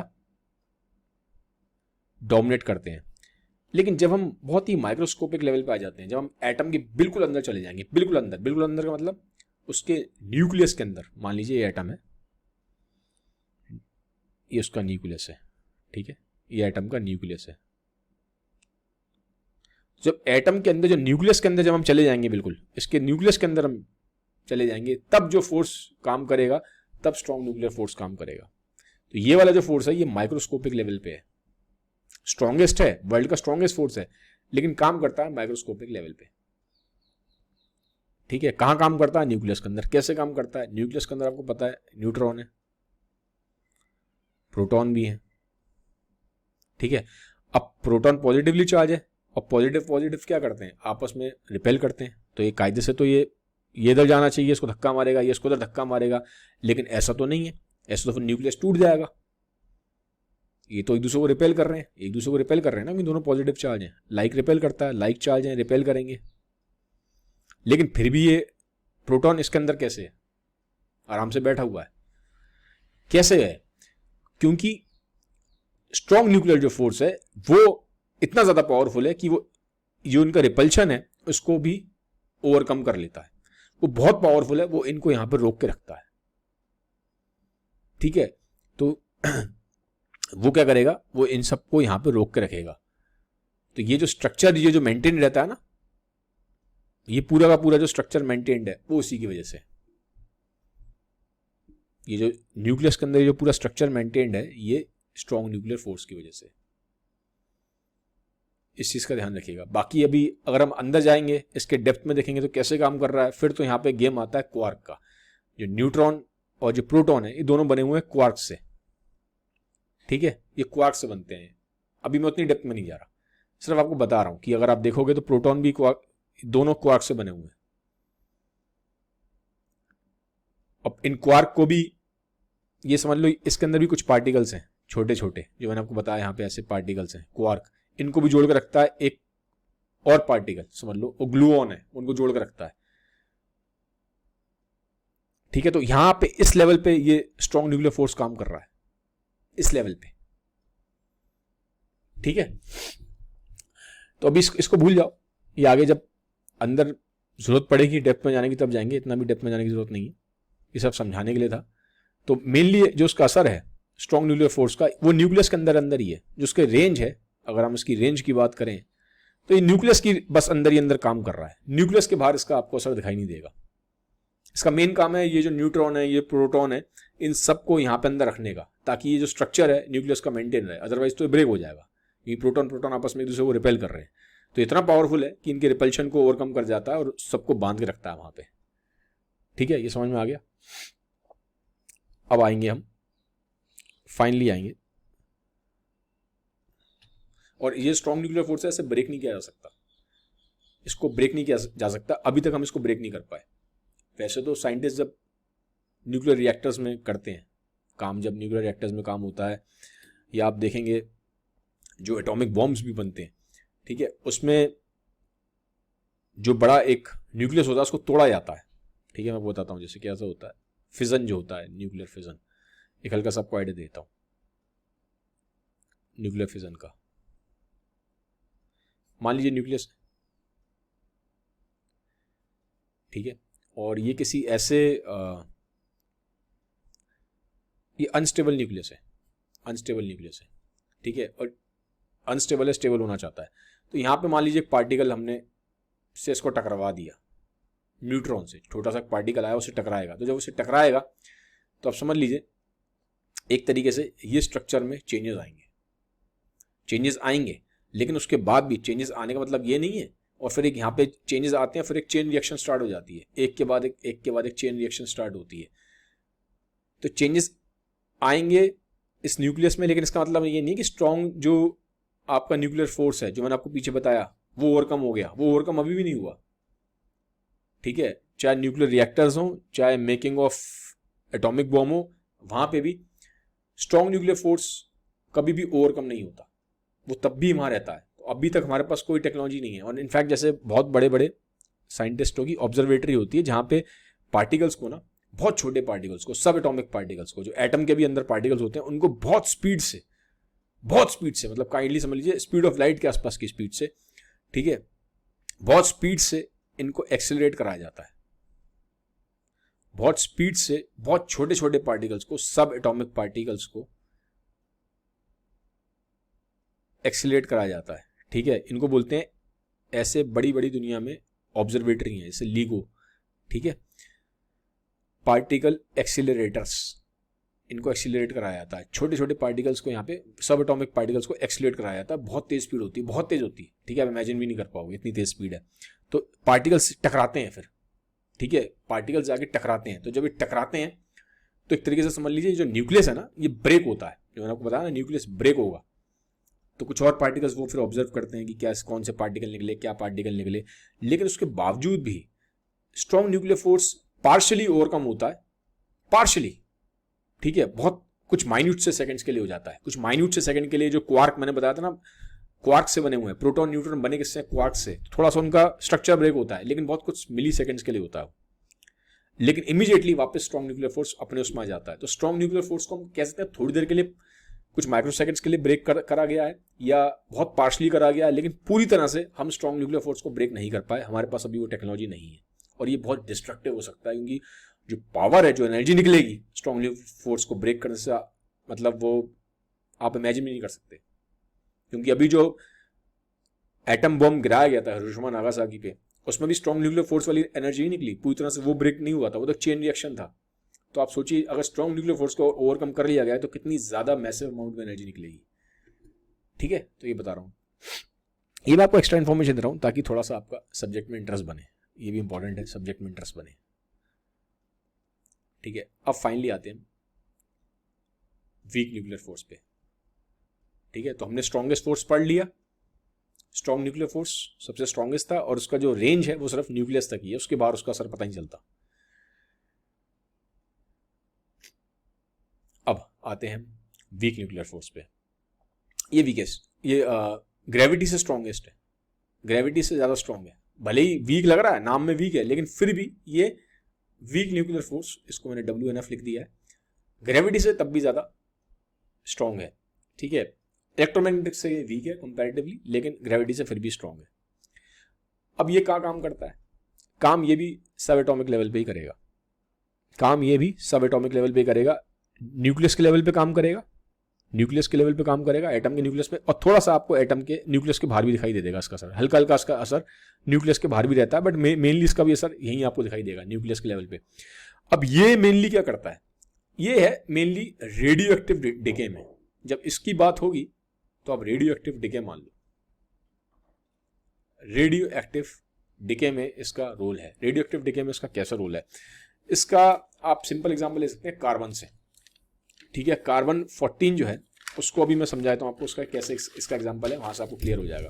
डोमिनेट करते हैं। लेकिन जब हम बहुत ही माइक्रोस्कोपिक लेवल पे आ जाते हैं, जब हम एटम के बिल्कुल अंदर चले जाएंगे, बिल्कुल अंदर, बिल्कुल अंदर का मतलब उसके न्यूक्लियस के अंदर, मान लीजिए ये एटम है, ये उसका न्यूक्लियस है, ठीक है, ये एटम का न्यूक्लियस है। जब एटम के अंदर, जो न्यूक्लियस के अंदर जब हम चले जाएंगे, बिल्कुल इसके न्यूक्लियस के अंदर हम चले जाएंगे, तब जो फोर्स काम करेगा, तब स्ट्रॉन्ग न्यूक्लियर फोर्स काम करेगा। तो ये वाला जो फोर्स है ये माइक्रोस्कोपिक लेवल पे है, स्ट्रॉन्गेस्ट है, वर्ल्ड का स्ट्रॉन्गेस्ट फोर्स है, लेकिन काम करता है माइक्रोस्कोपिक लेवल पे, ठीक है। कहां काम करता है, न्यूक्लियस के अंदर। कैसे काम करता है, न्यूक्लियस के अंदर आपको पता है न्यूट्रॉन है, प्रोटॉन भी है, ठीक है। अब प्रोटॉन पॉजिटिवली चार्ज है, और पॉजिटिव पॉजिटिव क्या करते हैं, आपस में रिपेल करते हैं। तो ये कायदे से तो ये इधर जाना चाहिए, इसको धक्का मारेगा, ये इसको उधर धक्का मारेगा, लेकिन ऐसा तो नहीं है, ऐसा तो फिर न्यूक्लियस टूट जाएगा। ये तो एक दूसरे को रिपेल कर रहे हैं, एक दूसरे को रिपेल कर रहे हैं ना, कि दोनों पॉजिटिव चार्ज हैं, लाइक रिपेल करता है, लाइक चार्ज है, रिपेल करेंगे। लेकिन फिर भी ये प्रोटॉन इसके अंदर कैसे है, आराम से बैठा हुआ है, कैसे है, क्योंकि स्ट्रॉन्ग न्यूक्लियर जो फोर्स है वो इतना ज्यादा पावरफुल है कि वो जो इनका रिपल्शन है उसको भी ओवरकम कर लेता है, वो बहुत पावरफुल है, वो इनको यहां पर रोक के रखता है, ठीक है। तो वो क्या करेगा, वो इन सबको यहां पे रोक के रखेगा। तो ये जो स्ट्रक्चर, ये जो मेंटेन रहता है ना, ये पूरा का पूरा जो स्ट्रक्चर मेंटेन्ड है वो उसी की वजह से, ये जो न्यूक्लियस के अंदर जो पूरा स्ट्रक्चर मेंटेन्ड है ये स्ट्रॉन्ग न्यूक्लियर फोर्स की वजह से। इस चीज का ध्यान रखिएगा। बाकी अभी अगर हम अंदर जाएंगे, इसके डेप्थ में देखेंगे तो कैसे काम कर रहा है, फिर तो यहाँ पे गेम आता है क्वार्क का। जो न्यूट्रॉन और जो प्रोटॉन है ये दोनों बने हुए हैं क्वार्क से, ठीक है, ये क्वार्क से बनते हैं। अभी मैं उतनी डेप्थ में नहीं जा रहा, सिर्फ आपको बता रहा हूं कि अगर आप देखोगे तो प्रोटॉन भी दोनों क्वार्क से बने हुए हैं। अब इन क्वार्क को भी ये समझ लो इसके अंदर भी कुछ पार्टिकल्स हैं छोटे छोटे, जो मैंने आपको बताया यहाँ पे ऐसे पार्टिकल्स हैं क्वार्क, इनको भी जोड़ कर रखता है एक और पार्टिकल, समझ लो वो ग्लूऑन है, उनको जोड़ कर रखता है। ठीक है, तो यहां पे इस लेवल पे ये स्ट्रॉन्ग न्यूक्लियर फोर्स काम कर रहा है, इस लेवल पे। ठीक है, तो अभी इसको भूल जाओ, ये आगे जब अंदर जरूरत पड़ेगी डेप्थ में जाने की तब जाएंगे, इतना भी डेप्थ में जाने की जरूरत नहीं है, ये सब समझाने के लिए था। तो मेनली जो उसका असर है स्ट्रॉन्ग न्यूक्लियर फोर्स का, वो न्यूक्लियस के अंदर अंदर ही है। जो उसके रेंज है, अगर हम इसकी रेंज की बात करें तो ये न्यूक्लियस की बस अंदर ही अंदर काम कर रहा है, न्यूक्लियस के बाहर इसका आपको असर दिखाई नहीं देगा। इसका मेन काम है ये जो न्यूट्रॉन है, ये प्रोटॉन है, इन सबको यहाँ पे अंदर रखने का, ताकि ये जो स्ट्रक्चर है न्यूक्लियस का मेंटेन रहे, अदरवाइज तो ब्रेक हो जाएगा। ये प्रोटॉन प्रोटॉन आपस में एक दूसरे को रिपेल कर रहे हैं, तो इतना पावरफुल है कि इनके रिपल्शन को ओवरकम कर जाता है और सबको बांध के रखता है वहां पे। ठीक है, ये समझ में आ गया। अब आएंगे हम, फाइनली आएंगे, और ये स्ट्रॉन्ग न्यूक्लियर फोर्स है, इसे ब्रेक नहीं किया जा सकता, इसको ब्रेक नहीं किया जा सकता, अभी तक हम इसको ब्रेक नहीं कर पाए। वैसे तो साइंटिस्ट जब न्यूक्लियर रिएक्टर्स में करते हैं काम, जब न्यूक्लियर रिएक्टर्स में काम होता है, या आप देखेंगे जो एटॉमिक बॉम्ब्स भी बनते हैं, ठीक है, उसमें जो बड़ा एक न्यूक्लियस होता है उसको तोड़ा जाता है। ठीक है, मैं बताता हूँ जैसे कैसा होता है फिजन, जो होता है न्यूक्लियर फिजन, एक हल्का सा आपको आइडिया देता हूँ न्यूक्लियर फिजन का। मान लीजिए न्यूक्लियस, ठीक है, और ये किसी ऐसे ये अनस्टेबल न्यूक्लियस है, अनस्टेबल न्यूक्लियस है, ठीक है, और अनस्टेबल है, स्टेबल होना चाहता है। तो यहाँ पे मान लीजिए एक पार्टिकल हमने से इसको टकरावा दिया, न्यूट्रॉन से छोटा सा पार्टिकल आया, उसे टकराएगा, तो जब उसे टकराएगा तो आप समझ लीजिए एक तरीके से ये स्ट्रक्चर में चेंजेस आएंगे, चेंजेस आएंगे, लेकिन उसके बाद भी चेंजेस आने का मतलब ये नहीं है, और फिर एक यहाँ पे चेंजेस आते हैं, फिर एक चेन रिएक्शन स्टार्ट हो जाती है, एक के बाद एक चेन रिएक्शन स्टार्ट होती है। तो चेंजेस आएंगे इस न्यूक्लियस में, लेकिन इसका मतलब ये नहीं कि स्ट्रॉन्ग जो आपका न्यूक्लियर फोर्स है जो मैंने आपको पीछे बताया वो ओवरकम हो गया, वो ओवरकम अभी भी नहीं हुआ। ठीक है, चाहे न्यूक्लियर रिएक्टर्स हो, चाहे मेकिंग ऑफ एटॉमिक बॉम्ब हो, वहां पे भी स्ट्रॉन्ग न्यूक्लियर फोर्स कभी भी ओवरकम नहीं होता, वो तब भी वहां रहता है। तो अभी तक हमारे पास कोई टेक्नोलॉजी नहीं है, और इनफैक्ट जैसे बहुत बड़े बड़े साइंटिस्टों की ऑब्जर्वेटरी होती है जहां पे पार्टिकल्स को ना, बहुत छोटे पार्टिकल्स को, सब एटॉमिक पार्टिकल्स को, जो एटम के भी अंदर पार्टिकल्स होते हैं, उनको बहुत स्पीड से मतलब काइंडली समझ लीजिए स्पीड ऑफ लाइट के आसपास की स्पीड से, ठीक है, बहुत स्पीड से इनको एक्सेलरेट कराया जाता है, बहुत स्पीड से बहुत छोटे छोटे पार्टिकल्स को, सब एटॉमिक पार्टिकल्स को एक्सेलरेट कराया जाता है। ठीक है, इनको बोलते हैं, ऐसे बड़ी बड़ी दुनिया में ऑब्जर्वेटरी है जैसे लीगो, ठीक है, पार्टिकल एक्सीलरेटर्स, इनको एक्सीलरेट कराया जाता है, छोटे छोटे पार्टिकल्स को, यहाँ पे सब एटॉमिक पार्टिकल्स को एक्सीलरेट कराया जाता है, बहुत तेज स्पीड होती है, बहुत तेज होती है। ठीक है, आप इमेजिन भी नहीं कर पाओगे इतनी तेज स्पीड है। तो पार्टिकल्स टकराते हैं फिर, ठीक है, पार्टिकल्स जाके टकराते हैं, तो जब ये टकराते हैं तो एक तरीके से समझ लीजिए जो न्यूक्लियस है ना, ये ब्रेक होता है, जो मैंने आपको बताया ना न्यूक्लियस ब्रेक होगा, तो कुछ और पार्टिकल्स वो फिर ऑब्जर्व करते हैं कि क्या कौन से पार्टिकल निकले, क्या पार्टिकल निकले, लेकिन उसके बावजूद भी strong nuclear force partially overcome होता है, पार्शियली। ठीक है, बहुत कुछ माइन्यूट से सेकंड्स के लिए हो जाता है, कुछ माइन्यूट से सेकंड के लिए। जो क्वार्क मैंने बताया था ना, क्वार्क से बने हुए हैं, प्रोटॉन न्यूट्रॉन बने किससे, क्वार्क से, थोड़ा सा उनका स्ट्रक्चर ब्रेक होता है, लेकिन बहुत कुछ मिली सेकंड्स के लिए होता है, लेकिन इमीडिएटली वापस स्ट्रॉन्ग न्यूक्लियर फोर्स अपने उसमें आ जाता है। तो स्ट्रॉन्ग न्यूक्लियर फोर्स को हम कह सकते हैं थोड़ी देर के लिए, कुछ माइक्रो सेकंड्स के लिए ब्रेक करा गया है, या बहुत पार्शली करा गया है, लेकिन पूरी तरह से हम स्ट्रॉन्ग न्यूक्लियर फोर्स को ब्रेक नहीं कर पाए, हमारे पास अभी वो टेक्नोलॉजी नहीं है, और ये बहुत डिस्ट्रक्टिव हो सकता है, क्योंकि जो पावर है, जो एनर्जी निकलेगी स्ट्रॉन्ग न्यूक्लियर फोर्स को ब्रेक करने से, मतलब वो आप इमेजिन भी नहीं कर सकते। क्योंकि अभी जो एटम बॉम्ब गिराया गया था हिरोशिमा नागासाकी पे, उसमें भी स्ट्रॉन्ग न्यूक्लियर फोर्स वाली एनर्जी ही निकली, पूरी तरह से वो ब्रेक नहीं हुआ था, वो तो चेन रिएक्शन था। तो आप सोचिए अगर स्ट्रॉन्ग न्यूक्लियर फोर्स को ओवरकम कर लिया गया है तो कितनी ज्यादा मैसिव अमाउंट में एनर्जी निकलेगी। ठीक है, तो ये बता रहा हूँ, ये मैं आपको एक्स्ट्रा इन्फॉर्मेशन दे रहा हूँ ताकि थोड़ा सा आपका सब्जेक्ट में इंटरेस्ट बने, ये भी इंपॉर्टेंट है, सब्जेक्ट में इंटरेस्ट बने। ठीक है, अब फाइनली आते हैं वीक न्यूक्लियर फोर्स पे। ठीक है, तो हमने स्ट्रॉन्गेस्ट फोर्स पढ़ लिया, स्ट्रॉन्ग न्यूक्लियर फोर्स सबसे स्ट्रॉन्गेस्ट था और उसका जो रेंज है वो सिर्फ न्यूक्लियस तक ही है, उसके बाहर उसका असर पता नहीं चलता। अब आते हैं वीक न्यूक्लियर फोर्स पे। ये वीकेस्ट, ये ग्रेविटी से स्ट्रॉन्गेस्ट है, ग्रेविटी से ज़्यादा स्ट्रॉन्ग है। भले ही वीक लग रहा है, नाम में वीक है, लेकिन फिर भी ये वीक न्यूक्लियर फोर्स, इसको मैंने WNF लिख दिया है, ग्रेविटी से तब भी ज़्यादा स्ट्रॉन्ग है। ठीक है, इलेक्ट्रोमैग्नेटिक से वीक है कंपैरेटिवली, लेकिन ग्रेविटी से फिर भी स्ट्रॉन्ग है। अब ये क्या काम करता है? काम ये भी सब एटॉमिक लेवल पे ही करेगा, काम ये भी सब एटॉमिक लेवल पे ही करेगा। न्यूक्लियस के लेवल पे काम करेगा, न्यूक्लियस के लेवल पे काम करेगा, एटम के न्यूक्लियस पे, और थोड़ा सा आपको एटम के न्यूक्लियस के बाहर भी दिखाई दे देगा इसका असर, हल्का हल्का इसका असर न्यूक्लियस के बाहर भी रहता है, बट मेनली इसका भी असर यहीं आपको दिखाई देगा न्यूक्लियस के लेवल पे। अब ये मेनली क्या करता है? ये है मेनली रेडियो एक्टिव डिके में। जब इसकी बात होगी तो आप रेडियो एक्टिव डिके मान लो, रेडियो एक्टिव डिके में इसका रोल है। रेडियो एक्टिव डिके में इसका कैसा रोल है? इसका आप सिंपल एग्जांपल ले सकते हैं कार्बन से। ठीक है, कार्बन 14 जो है उसको अभी मैं समझाता हूं आपको, उसका कैसे इसका एग्जांपल है, वहां से आपको क्लियर हो जाएगा।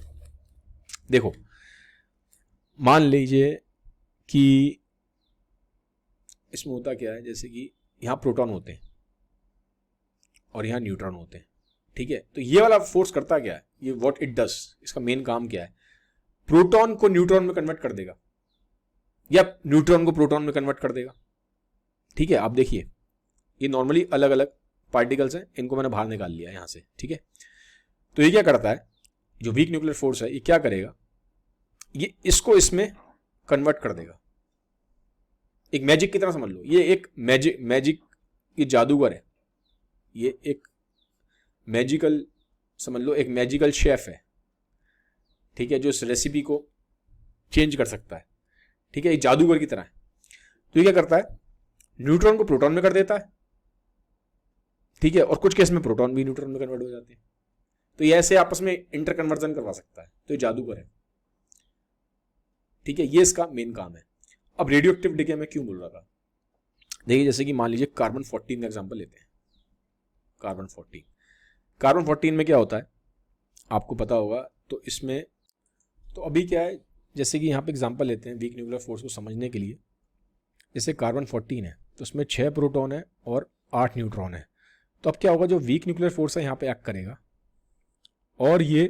देखो, मान लीजिए कि इसमें होता क्या है, जैसे कि यहां प्रोटॉन होते हैं और यहां न्यूट्रॉन होते हैं। ठीक है, तो ये वाला फोर्स करता क्या है? ये व्हाट इट डज, इसका मेन काम क्या है? प्रोटॉन को न्यूट्रॉन में कन्वर्ट कर देगा या न्यूट्रॉन को प्रोटॉन में कन्वर्ट कर देगा। ठीक है, आप देखिए ये नॉर्मली अलग अलग पार्टिकल्स हैं, इनको मैंने बाहर निकाल लिया यहां से। ठीक है, तो ये क्या करता है, जो वीक न्यूक्लियर फोर्स है ये क्या करेगा, ये इसको इसमें कन्वर्ट कर देगा। एक मैजिक की तरह समझ लो, ये एक मैजिक ये जादूगर है, ये एक मैजिकल समझ लो, एक मैजिकल शेफ है। ठीक है, जो इस रेसिपी को चेंज कर सकता है। ठीक है, एक जादूगर की तरह है। तो ये क्या करता है, न्यूट्रॉन को प्रोटॉन में कर देता है। ठीक है, और कुछ केस में प्रोटॉन भी न्यूट्रॉन में कन्वर्ट हो जाते हैं। तो ये ऐसे आपस में इंटर कन्वर्जन करवा सकता है, तो ये जादूगर है। ठीक है, ये इसका मेन काम है। अब रेडियो एक्टिव डिके में क्यों बोल रहा था, देखिए जैसे कि मान लीजिए कार्बन 14 का एग्जांपल लेते हैं। कार्बन 14 में क्या होता है आपको पता होगा, तो इसमें तो अभी क्या है, जैसे कि यहाँ पे एग्जांपल लेते हैं वीक न्यूक्लियर फोर्स को समझने के लिए। जैसे कार्बन 14 है तो उसमें 6 प्रोटॉन है और 8 न्यूट्रॉन है। तो अब क्या होगा, जो वीक न्यूक्लियर फोर्स है यहाँ पे एक्ट करेगा और ये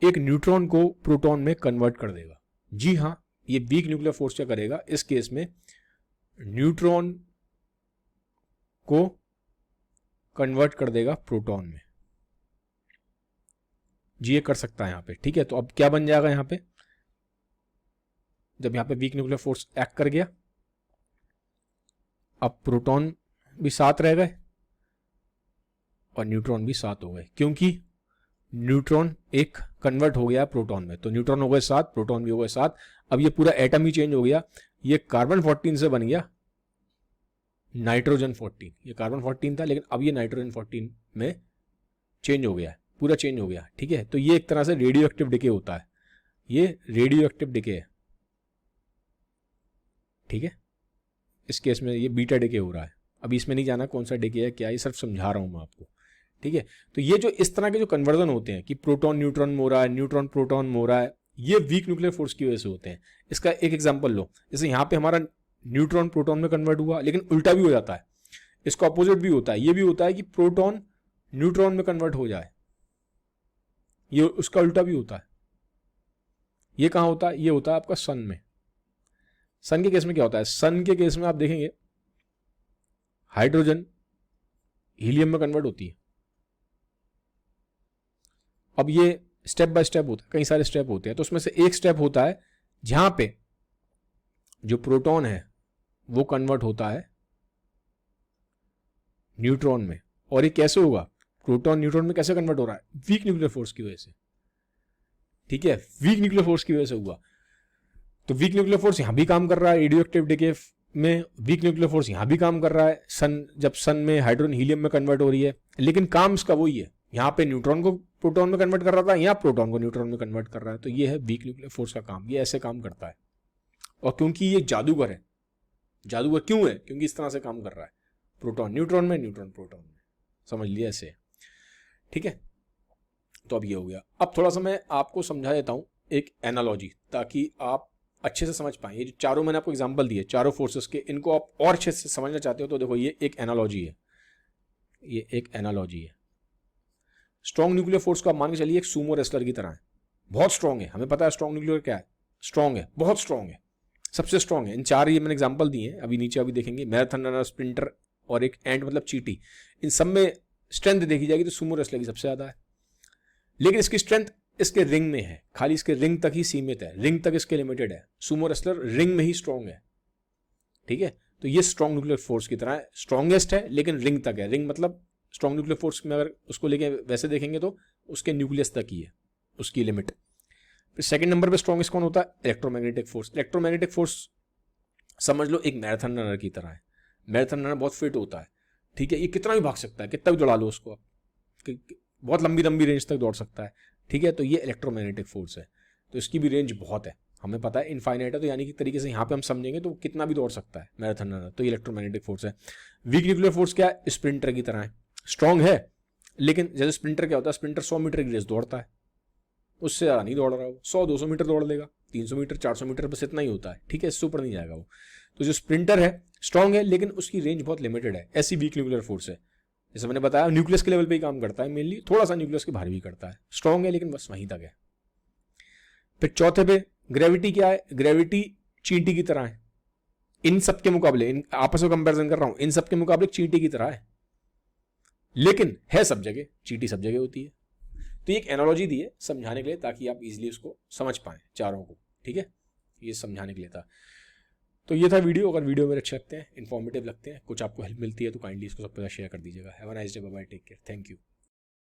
एक न्यूट्रॉन को प्रोटॉन में कन्वर्ट कर देगा। जी हाँ, ये वीक न्यूक्लियर फोर्स क्या करेगा, इस केस में न्यूट्रॉन को कन्वर्ट कर देगा प्रोटॉन में। जी ये कर सकता है यहाँ पे। ठीक है, तो अब क्या बन जाएगा यहाँ पे, जब यहाँ पे वीक न्यूक्लियर फोर्स एक्ट कर गया, अब प्रोटॉन भी 7 रह गए और न्यूट्रॉन भी 7 हो गए, क्योंकि न्यूट्रॉन एक कन्वर्ट हो गया प्रोटॉन में। तो न्यूट्रॉन हो गए 7, प्रोटॉन भी हो गए 7। अब ये पूरा एटम ही चेंज हो गया, ये कार्बन 14 से बन गया नाइट्रोजन 14। ये कार्बन 14 था, लेकिन अब ये नाइट्रोजन 14 में चेंज हो गया, पूरा चेंज हो गया। ठीक है, तो ये एक तरह से रेडियो एक्टिव डिके होता है, ये रेडियो एक्टिव डिके है। ठीक है, इस केस में ये बीटा डिके हो रहा है। अभी इसमें नहीं जाना कौन सा डिके है क्या, ये सिर्फ समझा रहा हूं मैं आपको। ठीक है, तो ये जो इस तरह के जो कन्वर्जन होते हैं कि प्रोटॉन न्यूट्रॉन में हो रहा है, न्यूट्रॉन प्रोटॉन में हो रहा है, ये वीक न्यूक्लियर फोर्स की वजह से होते हैं। इसका एक एग्जांपल लो, जैसे यहाँ पे हमारा न्यूट्रॉन प्रोटॉन में कन्वर्ट हुआ, लेकिन उल्टा भी हो जाता है, इसका अपोजिट भी होता है। ये भी होता है कि प्रोटॉन न्यूट्रॉन में कन्वर्ट हो जाए, ये उसका उल्टा भी होता है। ये कहाँ होता है, ये होता है आपका सन में। सन के केस में क्या होता है, सन के केस में आप देखेंगे हाइड्रोजन हीलियम में कन्वर्ट होती है। अब ये स्टेप बाय स्टेप होता है, कई सारे स्टेप होते हैं, तो उसमें से एक स्टेप होता है जहां पे जो प्रोटॉन है वो कन्वर्ट होता है न्यूट्रॉन में। और ये कैसे होगा, प्रोटॉन न्यूट्रॉन में कैसे कन्वर्ट हो रहा है, वीक न्यूक्लियर फोर्स की वजह से। ठीक है, वीक न्यूक्लियर फोर्स की वजह से हुआ। तो वीक न्यूक्लियर फोर्स यहां भी काम कर रहा है, रेडियो एक्टिव डिके में वीक न्यूक्लियर फोर्स यहां भी काम कर रहा है। सन, जब सन में हाइड्रोजन हीलियम में कन्वर्ट हो रही है, लेकिन काम इसका वही है, यहां पे न्यूट्रॉन को प्रोटॉन में कन्वर्ट कर रहा था, यहां प्रोटॉन को न्यूट्रॉन में कन्वर्ट कर रहा है। तो ये है वीक न्यूक्लियर फोर्स का काम, ये ऐसे काम करता है। और क्योंकि ये जादूगर है, जादूगर क्यों है, क्योंकि इस तरह से काम कर रहा है, प्रोटॉन न्यूट्रॉन में, न्यूट्रॉन प्रोटॉन में, समझ लिया ऐसे। ठीक है, तो अब ये हो गया। अब थोड़ा सा मैं आपको समझा देता हूँ एक एनालॉजी, ताकि आप अच्छे से समझ पाएं। ये जो चारों मैंने आपको एग्जांपल दिए, चारों फोर्सेस के, इनको आप और अच्छे से समझना चाहते हो तो देखो ये एक एनालॉजी है, ये एक एनालॉजी है। स्ट्रॉन्ग न्यूक्लियर फोर्स को आप मान के चलिए एक सूमो रेसलर की तरह है, बहुत स्ट्रॉन्ग है। हमें पता है स्ट्रॉन्ग न्यूक्लियर क्या है, स्ट्रॉन्ग है, बहुत स्ट्रॉन्ग है, सबसे स्ट्रॉन्ग है। इन चार ये मैंने एग्जांपल दिए हैं, अभी नीचे अभी देखेंगे, मैराथन रनर, स्प्रिंटर और एक एंट मतलब चीटी। इन सब में स्ट्रेंथ देखी जाएगी तो सूमो रेसलर की सबसे ज्यादा है, लेकिन इसकी स्ट्रेंथ इसके रिंग में है, खाली इसके रिंग तक ही सीमित है, रिंग तक इसके लिमिटेड है। सूमो रेसलर रिंग में ही स्ट्रॉन्ग है, ठीक है। तो ये स्ट्रॉन्ग न्यूक्लियर फोर्स की तरह है, स्ट्रॉन्गेस्ट है लेकिन रिंग तक है। रिंग मतलब स्ट्रॉन्ग न्यूक्लियर फोर्स में अगर उसको लेके वैसे देखेंगे तो उसके न्यूक्लियस तक ही है उसकी लिमिट। फिर सेकंड नंबर पे स्ट्रॉन्गेस्ट कौन होता है, इलेक्ट्रोमैग्नेटिक फोर्स। इलेक्ट्रोमैग्नेटिक फोर्स समझ लो एक मैराथन रनर की तरह है। मैराथन रनर बहुत फिट होता है, ठीक है, ये कितना भी भाग सकता है, कितना भी दौड़ा लो उसको, बहुत लंबी लंबी रेंज तक दौड़ सकता है, ठीक है। तो ये इलेक्ट्रोमैग्नेटिक फोर्स है, तो इसकी भी रेंज बहुत है, हमें पता है इनफाइनाइट है, तो यानी कि तरीके से यहाँ पे हम समझेंगे तो कितना भी दौड़ सकता है मैराथन रनर, तो ये इलेक्ट्रोमैग्नेटिक फोर्स है। वीक न्यूक्लियर फोर्स क्या है, स्प्रिंटर की तरह है, स्ट्रॉन्ग है लेकिन जैसे स्प्रिंटर क्या होता है, स्प्रिंटर 100 मीटर की रेस दौड़ता है, उससे ज़्यादा नहीं दौड़ रहा हो, 100-200 मीटर दौड़ लेगा, 300 मीटर 400 मीटर बस इतना ही होता है, ठीक है, इससे ऊपर नहीं जाएगा वो। तो जो स्प्रिंटर है स्ट्रॉन्ग है लेकिन उसकी रेंज बहुत लिमिटेड है, ऐसी वीक न्यूक्लियर फोर्स है। जैसे मैंने बताया न्यूक्लियस के लेवल पे ही काम करता है मेनली, थोड़ा सा न्यूक्लियस के बाहर भी करता है, स्ट्रॉन्ग है लेकिन बस वहीं तक है। फिर चौथे पे ग्रेविटी क्या है, ग्रेविटी चींटी की तरह है, इन सब के मुकाबले, इन आपस में कंपैरिजन कर रहा हूं, इन सब के मुकाबले चींटी की तरह है, लेकिन है सब जगह, चींटी सब जगह होती है। तो ये एक एनालॉजी दी है समझाने के लिए, ताकि आप इजीली उसको समझ पाएं चारों को, ठीक है, ये समझाने के लिए था। तो ये था वीडियो। अगर वीडियो मेरे अच्छे लगते हैं, इन्फॉर्मेटिव लगते हैं, कुछ आपको हेल्प मिलती है तो काइंडली इसको सबके साथ शेयर कर दीजिएगा। Have a nice day, bye bye, take care, thank you.